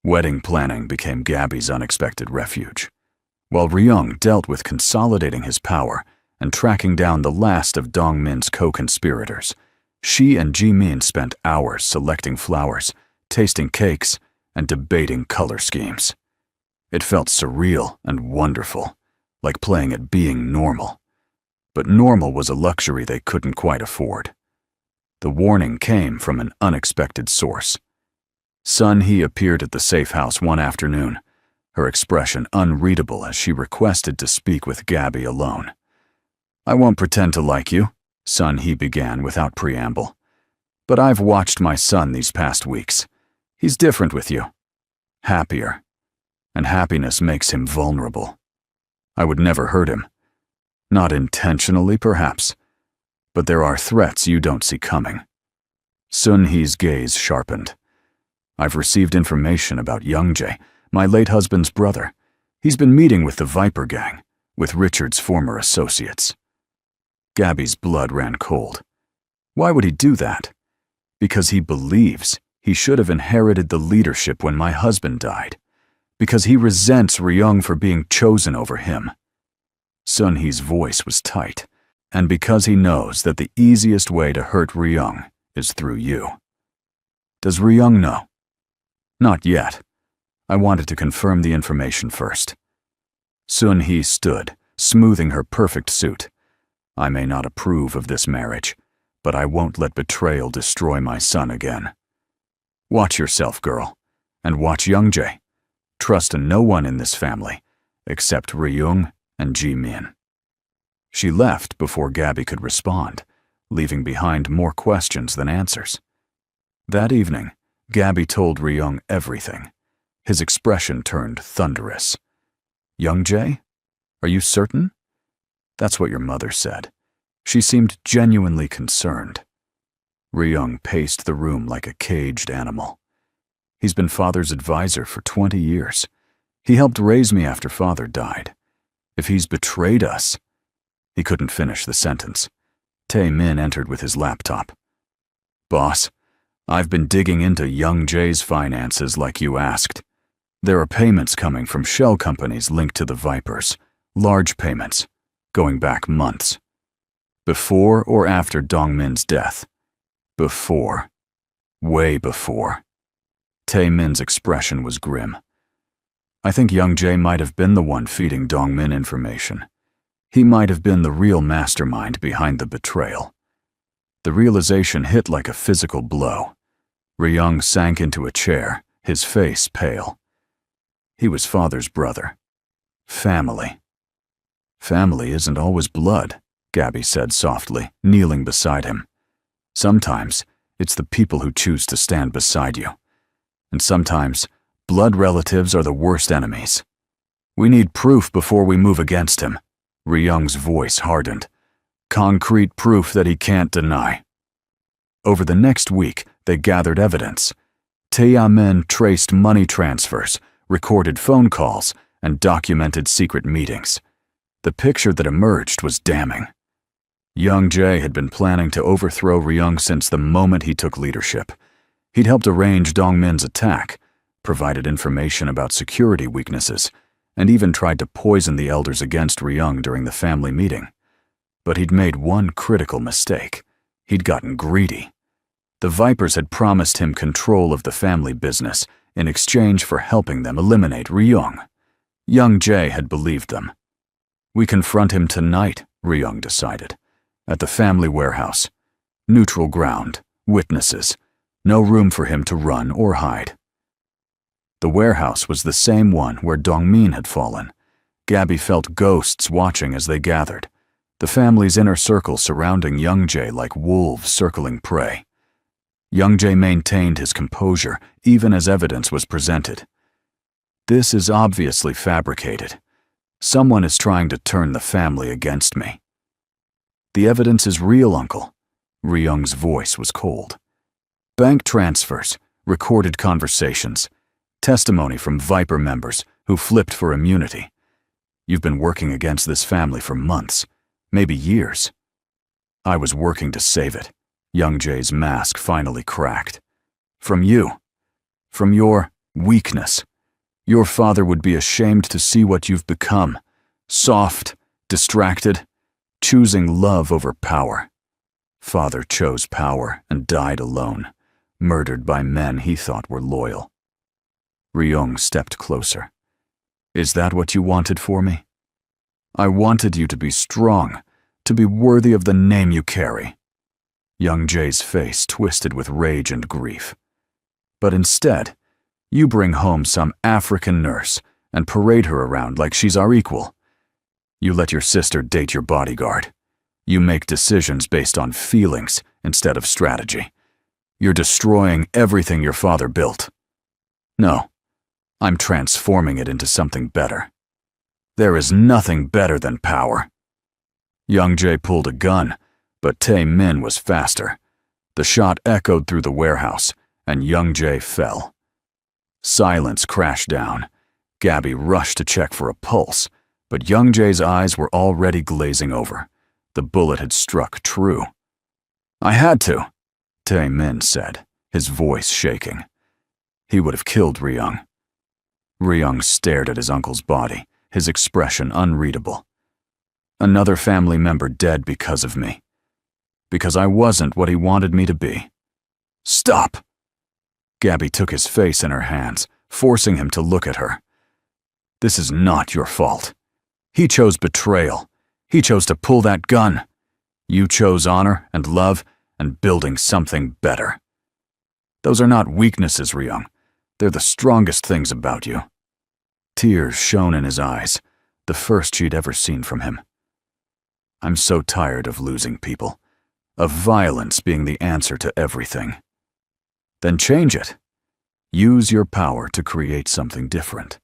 Wedding planning became Gabby's unexpected refuge, while Ryung dealt with consolidating his power and tracking down the last of Dongmin's co-conspirators. She and Jimin spent hours selecting flowers, tasting cakes, and debating color schemes. It felt surreal and wonderful, like playing at being normal. But normal was a luxury they couldn't quite afford. The warning came from an unexpected source. Sun-hee appeared at the safe house one afternoon, her expression unreadable as she requested to speak with Gabby alone. "I won't pretend to like you," Sun-hee began without preamble. "But I've watched my son these past weeks. He's different with you. Happier. And happiness makes him vulnerable. I would never hurt him. Not intentionally, perhaps. But there are threats you don't see coming." Sun-hee's gaze sharpened. "I've received information about Young-jae, my late husband's brother. He's been meeting with the Viper Gang, with Richard's former associates." Gabby's blood ran cold. Why would he do that? Because he believes he should have inherited the leadership when my husband died. Because he resents Ryung for being chosen over him. Sun-hee's voice was tight, and because he knows that the easiest way to hurt Ryung is through you. Does Ryung know? Not yet. I wanted to confirm the information first. Sun-hee stood, smoothing her perfect suit. I may not approve of this marriage, but I won't let betrayal destroy my son again. Watch yourself, girl, and watch Young-jae. Trust in no one in this family, except Ryung and Jimin. She left before Gabby could respond, leaving behind more questions than answers. That evening, Gabby told Ryung everything. His expression turned thunderous. "Young-jae? Are you certain?" "That's what your mother said." She seemed genuinely concerned. Ryung paced the room like a caged animal. "He's been Father's advisor for 20 years. He helped raise me after Father died. If he's betrayed us—" He couldn't finish the sentence. Tae-min entered with his laptop. "Boss, I've been digging into Young-jae's finances like you asked. There are payments coming from shell companies linked to the Vipers, large payments, going back months. Before or after Dongmin's death? Before. Way before." Tae-min's expression was grim. "I think Young-jae might have been the one feeding Dongmin information. He might have been the real mastermind behind the betrayal." The realization hit like a physical blow. Ryung sank into a chair, his face pale. He was Father's brother. Family. "Family isn't always blood," Gabby said softly, kneeling beside him. "Sometimes it's the people who choose to stand beside you. And sometimes blood relatives are the worst enemies. We need proof before we move against him." Ryung's voice hardened. "Concrete proof that he can't deny." Over the next week, they gathered evidence. Tae-min traced money transfers, recorded phone calls, and documented secret meetings. The picture that emerged was damning. Young-jae had been planning to overthrow Ryung since the moment he took leadership. He'd helped arrange Dongmin's attack, provided information about security weaknesses, and even tried to poison the elders against Ryung during the family meeting. But he'd made one critical mistake. He'd gotten greedy. The Vipers had promised him control of the family business in exchange for helping them eliminate Ryung. Young Jae had believed them. We confront him tonight, Ryung decided. At the family warehouse. Neutral ground, witnesses, no room for him to run or hide. The warehouse was the same one where Dongmin had fallen. Gabby felt ghosts watching as they gathered, the family's inner circle surrounding Young Jae like wolves circling prey. Young Jae maintained his composure even as evidence was presented. This is obviously fabricated. Someone is trying to turn the family against me. The evidence is real, Uncle. Ryung's voice was cold. Bank transfers, recorded conversations, testimony from Viper members who flipped for immunity. You've been working against this family for months, maybe years. I was working to save it. Young Jae's mask finally cracked. From you. From your weakness. Your father would be ashamed to see what you've become. Soft, distracted, choosing love over power. Father chose power and died alone, murdered by men he thought were loyal. Ryung stepped closer. Is that what you wanted for me? I wanted you to be strong, to be worthy of the name you carry. Young Jae's face twisted with rage and grief. But instead, you bring home some African nurse and parade her around like she's our equal. You let your sister date your bodyguard. You make decisions based on feelings instead of strategy. You're destroying everything your father built. No, I'm transforming it into something better. There is nothing better than power. Young Jae pulled a gun, but Tae Min was faster. The shot echoed through the warehouse, and Young Jae fell. Silence crashed down. Gabby rushed to check for a pulse, but Young Jae's eyes were already glazing over. The bullet had struck true. I had to, Tae Min said, his voice shaking. He would have killed Ryung. Ryung stared at his uncle's body, his expression unreadable. Another family member dead because of me. Because I wasn't what he wanted me to be. Stop! Gabby took his face in her hands, forcing him to look at her. This is not your fault. He chose betrayal. He chose to pull that gun. You chose honor and love and building something better. Those are not weaknesses, Ryung. They're the strongest things about you. Tears shone in his eyes, the first she'd ever seen from him. I'm so tired of losing people, of violence being the answer to everything. Then change it. Use your power to create something different.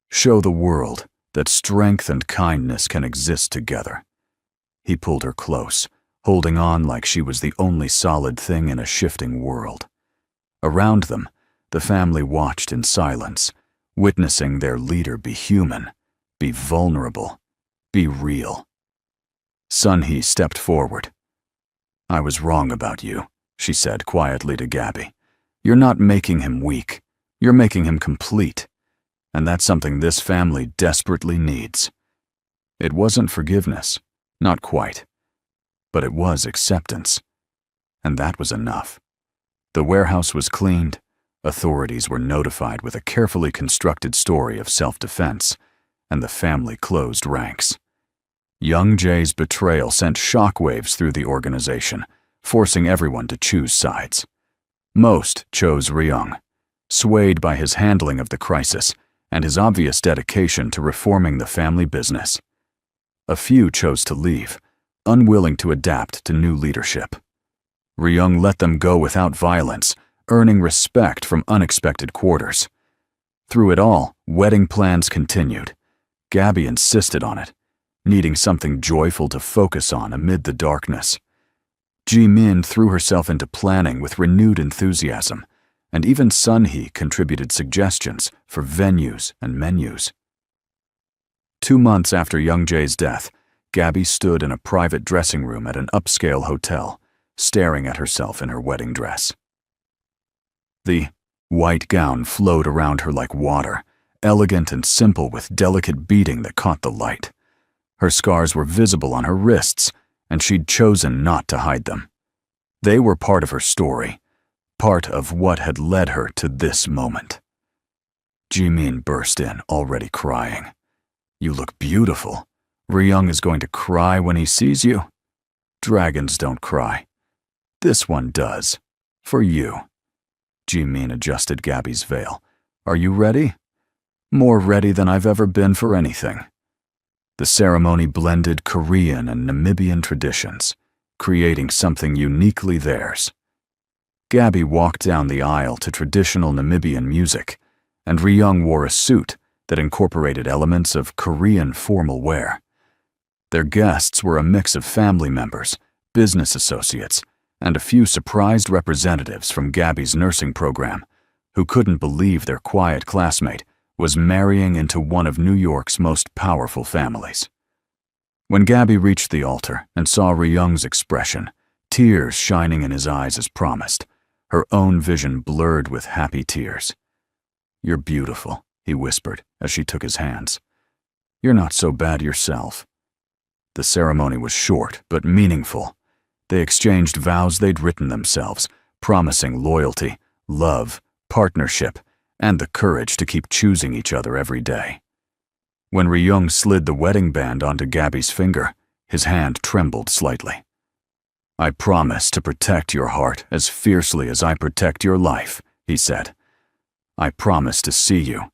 Show the world that strength and kindness can exist together. He pulled her close, holding on like she was the only solid thing in a shifting world. Around them, the family watched in silence, witnessing their leader be human, be vulnerable, be real. Sun-hee stepped forward. I was wrong about you, she said quietly to Gabby. You're not making him weak. You're making him complete. And that's something this family desperately needs. It wasn't forgiveness, not quite. But it was acceptance. And that was enough. The warehouse was cleaned. Authorities were notified with a carefully constructed story of self-defense, and the family closed ranks. Young Jae's betrayal sent shockwaves through the organization, forcing everyone to choose sides. Most chose Ryung, swayed by his handling of the crisis and his obvious dedication to reforming the family business. A few chose to leave, unwilling to adapt to new leadership. Ryung let them go without violence, earning respect from unexpected quarters. Through it all, wedding plans continued. Gabby insisted on it, needing something joyful to focus on amid the darkness. Ji-min threw herself into planning with renewed enthusiasm, and even Sun-hee contributed suggestions for venues and menus. 2 months after Young Jae's death, Gabby stood in a private dressing room at an upscale hotel, staring at herself in her wedding dress. The White gown flowed around her like water, elegant and simple with delicate beading that caught the light. Her scars were visible on her wrists, and she'd chosen not to hide them. They were part of her story, part of what had led her to this moment. Jimin burst in, already crying. "You look beautiful. Ryung is going to cry when he sees you." "Dragons don't cry. This one does. For you." Jimin adjusted Gabby's veil. "Are you ready?" "More ready than I've ever been for anything." The ceremony blended Korean and Namibian traditions, creating something uniquely theirs. Gabby walked down the aisle to traditional Namibian music, and Ryung wore a suit that incorporated elements of Korean formal wear. Their guests were a mix of family members, business associates, and a few surprised representatives from Gabby's nursing program, who couldn't believe their quiet classmate was marrying into one of New York's most powerful families. When Gabby reached the altar and saw Ryung's expression, tears shining in his eyes as promised, her own vision blurred with happy tears. "You're beautiful," he whispered as she took his hands. "You're not so bad yourself." The ceremony was short but meaningful. They exchanged vows they'd written themselves, promising loyalty, love, partnership, and the courage to keep choosing each other every day. When Ryung slid the wedding band onto Gabby's finger, his hand trembled slightly. "I promise to protect your heart as fiercely as I protect your life," he said. "I promise to see you,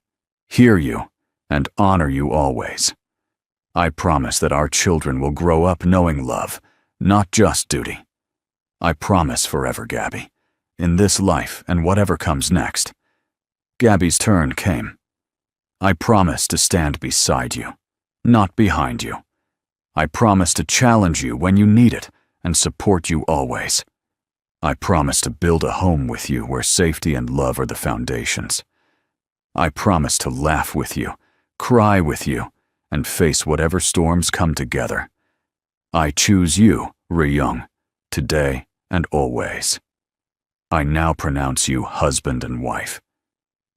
hear you, and honor you always. I promise that our children will grow up knowing love, not just duty. I promise forever, Gabby, in this life and whatever comes next." Gabby's turn came. "I promise to stand beside you, not behind you. I promise to challenge you when you need it and support you always. I promise to build a home with you where safety and love are the foundations. I promise to laugh with you, cry with you, and face whatever storms come together. I choose you, Ryung, today and always. I now pronounce you husband and wife."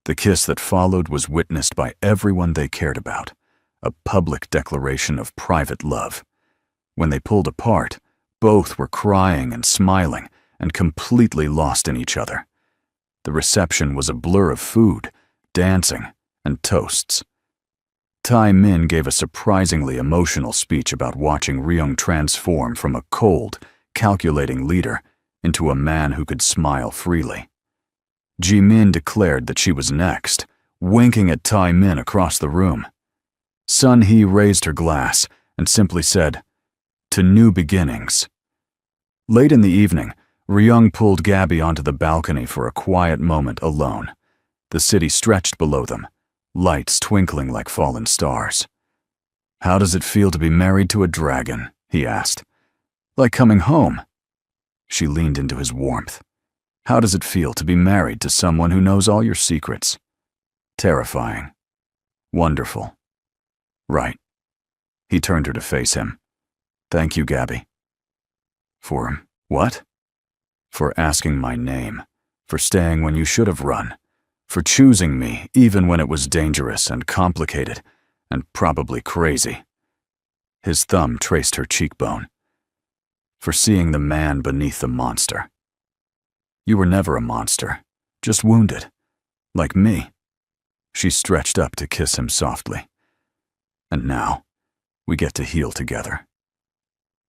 The kiss that followed was witnessed by everyone they cared about, a public declaration of private love. When they pulled apart, both were crying and smiling and completely lost in each other. The reception was a blur of food, dancing, and toasts. Tae-min gave a surprisingly emotional speech about watching Ryung transform from a cold, calculating leader into a man who could smile freely. Jimin declared that she was next, winking at Tae-min across the room. Sun-hee raised her glass and simply said, "To new beginnings." Late in the evening, Ryung pulled Gabby onto the balcony for a quiet moment alone. The city stretched below them, lights twinkling like fallen stars. "How does it feel to be married to a dragon?" he asked. "Like coming home." She leaned into his warmth. "How does it feel to be married to someone who knows all your secrets?" "Terrifying. Wonderful. Right." He turned her to face him. "Thank you, Gabby." "For what?" "For asking my name, for staying when you should have run, for choosing me even when it was dangerous and complicated and probably crazy." His thumb traced her cheekbone. "For seeing the man beneath the monster. You were never a monster, just wounded, like me." She stretched up to kiss him softly. "And now, we get to heal together."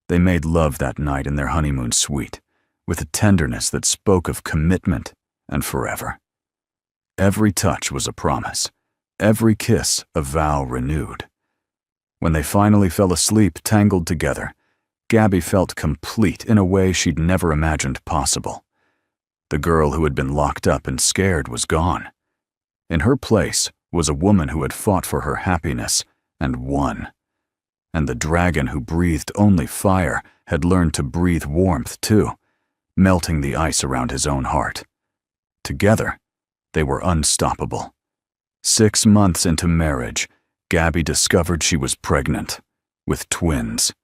They made love that night in their honeymoon suite, with a tenderness that spoke of commitment and forever. Every touch was a promise, every kiss a vow renewed. When they finally fell asleep tangled together, Gabby felt complete in a way she'd never imagined possible. The girl who had been locked up and scared was gone. In her place was a woman who had fought for her happiness and won. And the dragon who breathed only fire had learned to breathe warmth too, melting the ice around his own heart. Together, they were unstoppable. 6 months into marriage, Gabby discovered she was pregnant, with twins.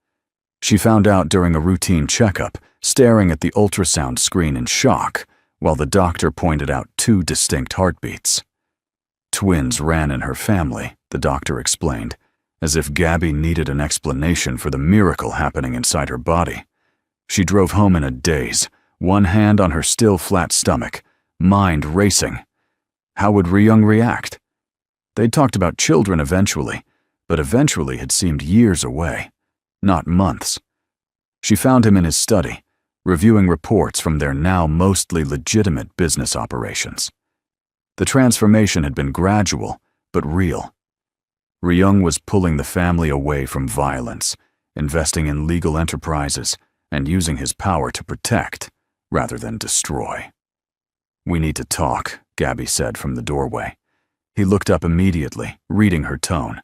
She found out during a routine checkup, staring at the ultrasound screen in shock, while the doctor pointed out 2 distinct heartbeats. Twins ran in her family, the doctor explained, as if Gabby needed an explanation for the miracle happening inside her body. She drove home in a daze, one hand on her still flat stomach, mind racing. How would Ryung react? They'd talked about children eventually, but eventually had seemed years away, not months. She found him in his study, reviewing reports from their now mostly legitimate business operations. The transformation had been gradual, but real. Ryung was pulling the family away from violence, investing in legal enterprises, and using his power to protect, rather than destroy. "We need to talk," Gabby said from the doorway. He looked up immediately, reading her tone.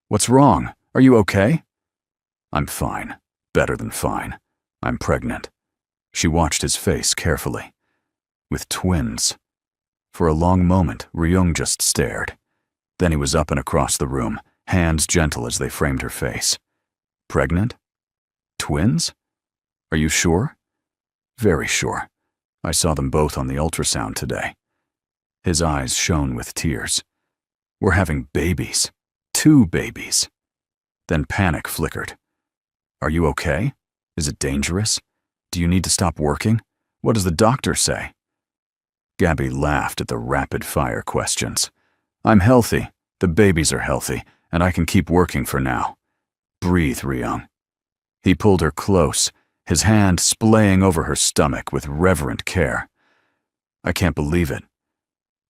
"What's wrong? Are you okay?" "I'm fine. Better than fine. I'm pregnant." She watched his face carefully. "With twins." For a long moment, Ryung just stared. Then he was up and across the room, hands gentle as they framed her face. "Pregnant? Twins? Are you sure?" "Very sure. I saw them both on the ultrasound today." His eyes shone with tears. "We're having babies. 2 babies." Then panic flickered. "Are you okay? Is it dangerous? Do you need to stop working? What does the doctor say?" Gabby laughed at the rapid-fire questions. "I'm healthy, the babies are healthy, and I can keep working for now. Breathe, Ryung." He pulled her close, his hand splaying over her stomach with reverent care. "I can't believe it.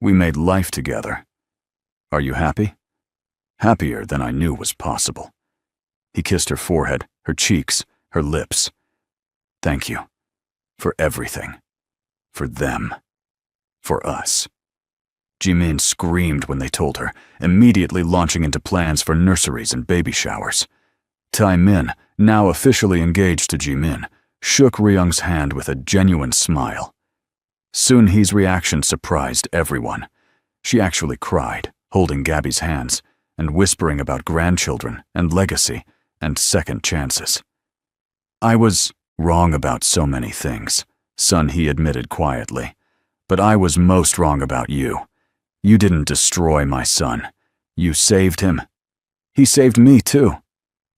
We made life together. Are you happy?" "Happier than I knew was possible." He kissed her forehead, her cheeks, her lips. "Thank you. For everything. For them. For us." Jimin screamed when they told her, immediately launching into plans for nurseries and baby showers. Tai-min, now officially engaged to Jimin, shook Ryung's hand with a genuine smile. Soon-hee's reaction surprised everyone. She actually cried, holding Gabby's hands, and whispering about grandchildren and legacy and second chances. "I was wrong about so many things," Sun-hee admitted quietly. "But I was most wrong about you. You didn't destroy my son. You saved him. He saved me too.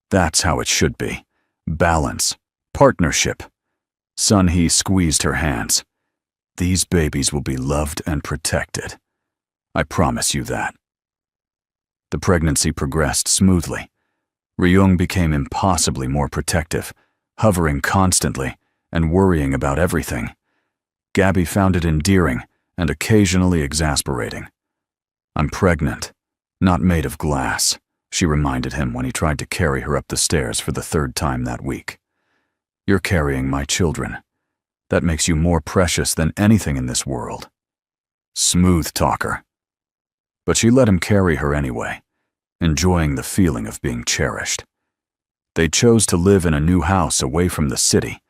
That's how it should be. Balance. Partnership." Sun-hee squeezed her hands. "These babies will be loved and protected. I promise you that." The pregnancy progressed smoothly. Ryung became impossibly more protective, hovering constantly and worrying about everything. Gabby found it endearing and occasionally exasperating. "I'm pregnant, not made of glass," she reminded him when he tried to carry her up the stairs for the 3rd time that week. "You're carrying my children. That makes you more precious than anything in this world." Smooth talker. But she let him carry her anyway, enjoying the feeling of being cherished. They chose to live in a new house away from the city,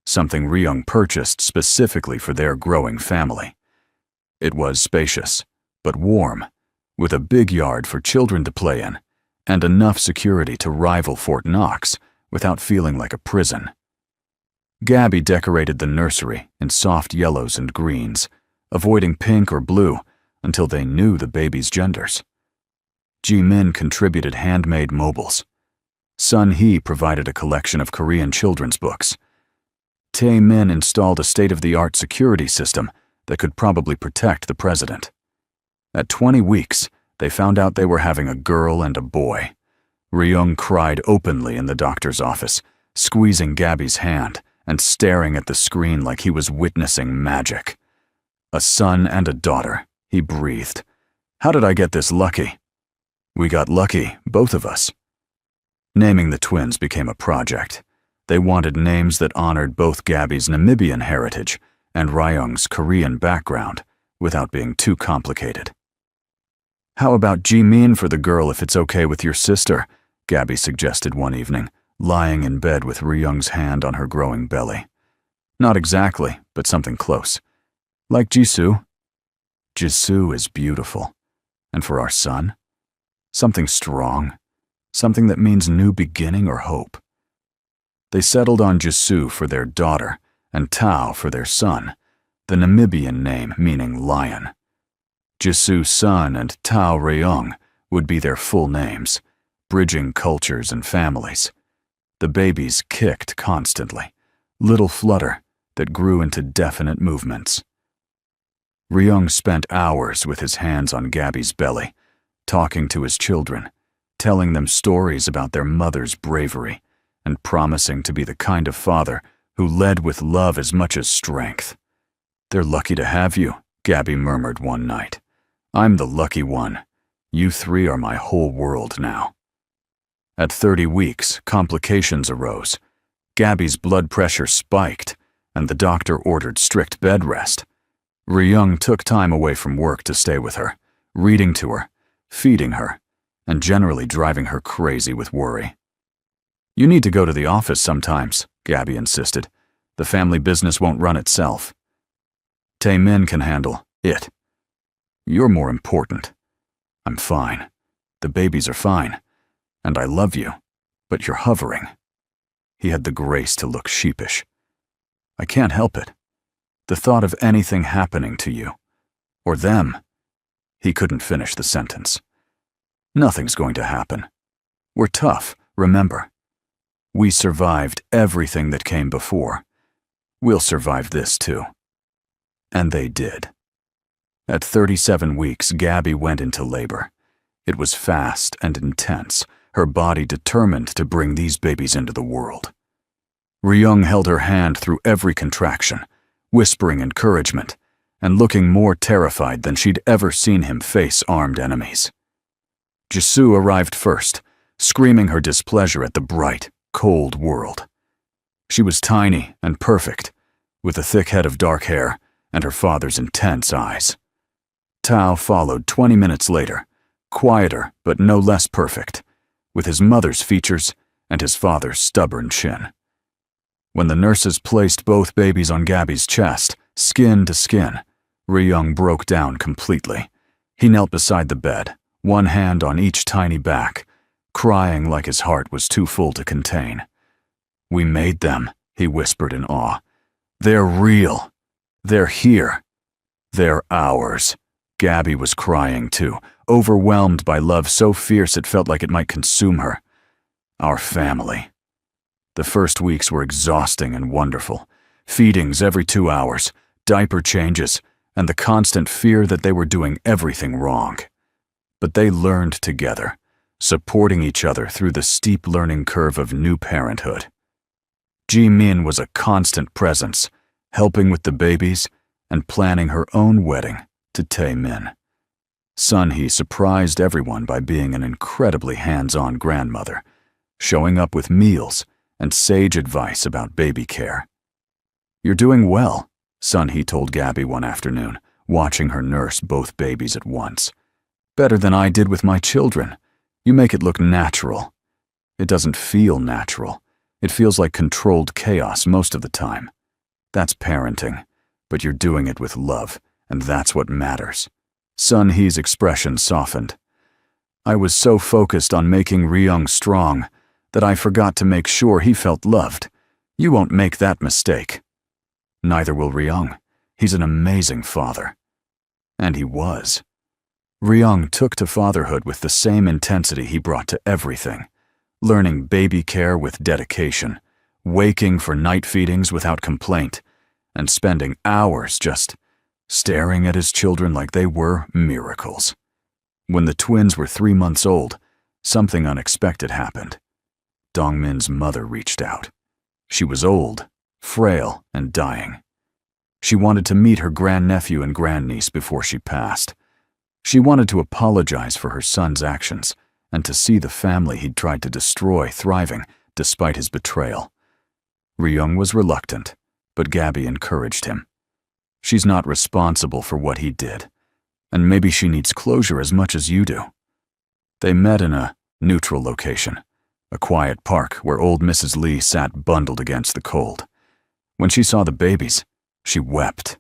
something Ryung purchased specifically for their growing family. It was spacious, but warm, with a big yard for children to play in, and enough security to rival Fort Knox without feeling like a prison. Gabby decorated the nursery in soft yellows and greens, avoiding pink or blue until they knew the babies' genders. Jimin contributed handmade mobiles. Sun-hee provided a collection of Korean children's books. Tae-min installed a state-of-the-art security system that could probably protect the president. At 20 weeks, they found out they were having a girl and a boy. Ryung cried openly in the doctor's office, squeezing Gabby's hand and staring at the screen like he was witnessing magic. "A son and a daughter," he breathed. "How did I get this lucky?" "We got lucky, both of us." Naming the twins became a project. They wanted names that honored both Gabby's Namibian heritage and Ryung's Korean background, without being too complicated. "How about Jimin for the girl if it's okay with your sister?" Gabby suggested one evening, lying in bed with Ryung's hand on her growing belly. "Not exactly, but something close. Like Jisoo." "Jisoo is beautiful. And for our son? Something strong, something that means new beginning or hope." They settled on Jisoo for their daughter and Tao for their son, the Namibian name meaning lion. Jisoo Sun and Tao Ryung would be their full names, bridging cultures and families. The babies kicked constantly, little flutter that grew into definite movements. Ryung spent hours with his hands on Gabby's belly, talking to his children, telling them stories about their mother's bravery, and promising to be the kind of father who led with love as much as strength. "They're lucky to have you," Gabby murmured one night. "I'm the lucky one. You three are my whole world now." At 30 weeks, complications arose. Gabby's blood pressure spiked, and the doctor ordered strict bed rest. Ryung took time away from work to stay with her, reading to her, feeding her, and generally driving her crazy with worry. "You need to go to the office sometimes," Gabby insisted. "The family business won't run itself." "Tae-min can handle it. You're more important. I'm fine. The babies are fine. And I love you, but you're hovering." He had the grace to look sheepish. "I can't help it. The thought of anything happening to you, or them." He couldn't finish the sentence. "Nothing's going to happen. We're tough, remember. We survived everything that came before. We'll survive this too." And they did. At 37 weeks, Gabby went into labor. It was fast and intense, her body determined to bring these babies into the world. Ryung held her hand through every contraction, whispering encouragement, and looking more terrified than she'd ever seen him face armed enemies. Jisoo arrived first, screaming her displeasure at the bright, cold world. She was tiny and perfect, with a thick head of dark hair and her father's intense eyes. Tao followed 20 minutes later, quieter but no less perfect, with his mother's features and his father's stubborn chin. When the nurses placed both babies on Gabby's chest, skin to skin, Ryung broke down completely. He knelt beside the bed, one hand on each tiny back, crying like his heart was too full to contain. "We made them," he whispered in awe. "They're real. They're here. They're ours." Gabby was crying too, overwhelmed by love so fierce it felt like it might consume her. Our family. The first weeks were exhausting and wonderful. Feedings every 2 hours, diaper changes, and the constant fear that they were doing everything wrong. But they learned together, supporting each other through the steep learning curve of new parenthood. Ji-min was a constant presence, helping with the babies and planning her own wedding to Tae-min. Sun-hee surprised everyone by being an incredibly hands-on grandmother, showing up with meals and sage advice about baby care. "You're doing well," Sun-hee told Gabby one afternoon, watching her nurse both babies at once. "Better than I did with my children. You make it look natural." "It doesn't feel natural. It feels like controlled chaos most of the time. That's parenting, but you're doing it with love, and that's what matters." Sun-hee's expression softened. "I was so focused on making Ryung strong that I forgot to make sure he felt loved. You won't make that mistake." "Neither will Ryung. He's an amazing father." And he was. Ryung took to fatherhood with the same intensity he brought to everything, learning baby care with dedication, waking for night feedings without complaint, and spending hours just staring at his children like they were miracles. When the twins were 3 months old, something unexpected happened. Dongmin's mother reached out. She was old, frail, and dying. She wanted to meet her grandnephew and grandniece before she passed. She wanted to apologize for her son's actions and to see the family he'd tried to destroy thriving despite his betrayal. Ryung was reluctant, but Gabby encouraged him. "She's not responsible for what he did, and maybe she needs closure as much as you do." They met in a neutral location, a quiet park where old Mrs. Lee sat bundled against the cold. When she saw the babies, she wept.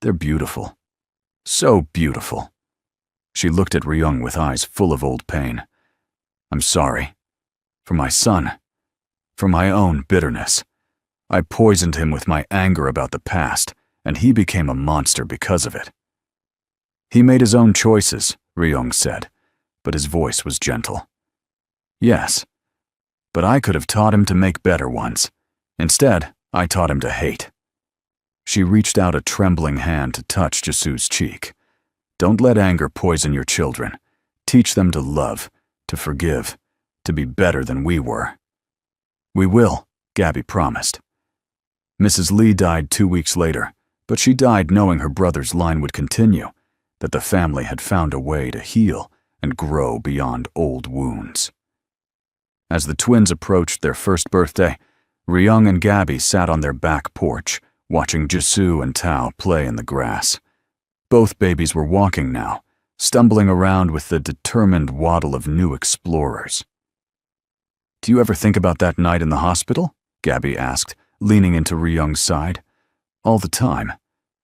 "They're beautiful. So beautiful." She looked at Ryung with eyes full of old pain. "I'm sorry. For my son. For my own bitterness. I poisoned him with my anger about the past, and he became a monster because of it. He made his own choices, Ryung said, but his voice was gentle. Yes, but I could have taught him to make better ones. Instead, I taught him to hate. She reached out a trembling hand to touch Jisu's cheek. Don't let anger poison your children. Teach them to love, to forgive, to be better than we were. We will, Gabby promised. Mrs. Lee died 2 weeks later, but she died knowing her brother's line would continue, that the family had found a way to heal and grow beyond old wounds. As the twins approached their first birthday, Ryung and Gabby sat on their back porch, watching Jisu and Tao play in the grass. Both babies were walking now, stumbling around with the determined waddle of new explorers. Do you ever think about that night in the hospital? Gabby asked, leaning into Ryung's side. All the time.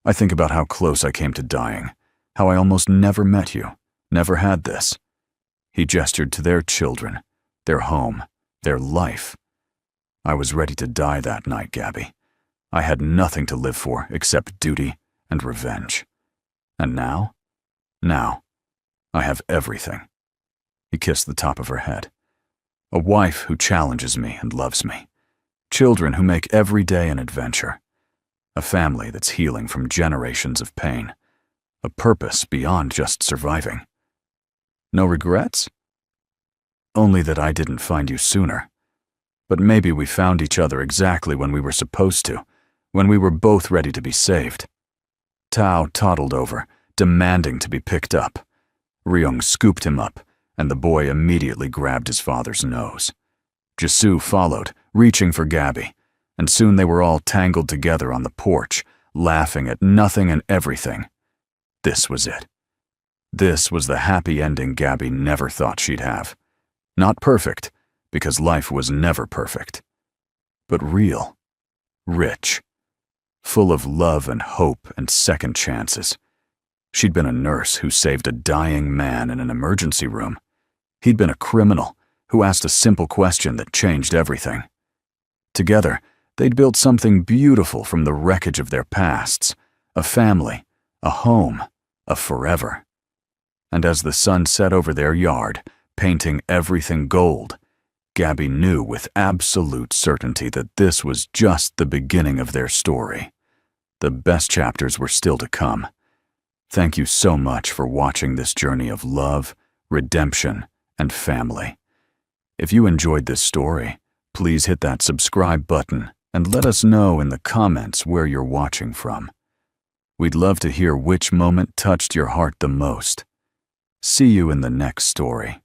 I think about how close I came to dying, how I almost never met you, never had this. He gestured to their children, their home, their life. I was ready to die that night, Gabby. I had nothing to live for except duty and revenge. And now? Now, I have everything. He kissed the top of her head. A wife who challenges me and loves me. Children who make every day an adventure. A family that's healing from generations of pain. A purpose beyond just surviving. No regrets? Only that I didn't find you sooner. But maybe we found each other exactly when we were supposed to, when we were both ready to be saved. Tao toddled over, demanding to be picked up. Ryung scooped him up, and the boy immediately grabbed his father's nose. Jisu followed, reaching for Gabby, and soon they were all tangled together on the porch, laughing at nothing and everything. This was it. This was the happy ending Gabby never thought she'd have. Not perfect, because life was never perfect. But real. Rich. Full of love and hope and second chances. She'd been a nurse who saved a dying man in an emergency room. He'd been a criminal who asked a simple question that changed everything. Together, they'd built something beautiful from the wreckage of their pasts, a family, a home, a forever. And as the sun set over their yard, painting everything gold, Gabby knew with absolute certainty that this was just the beginning of their story. The best chapters were still to come. Thank you so much for watching this journey of love, redemption, and family. If you enjoyed this story, please hit that subscribe button and let us know in the comments where you're watching from. We'd love to hear which moment touched your heart the most. See you in the next story.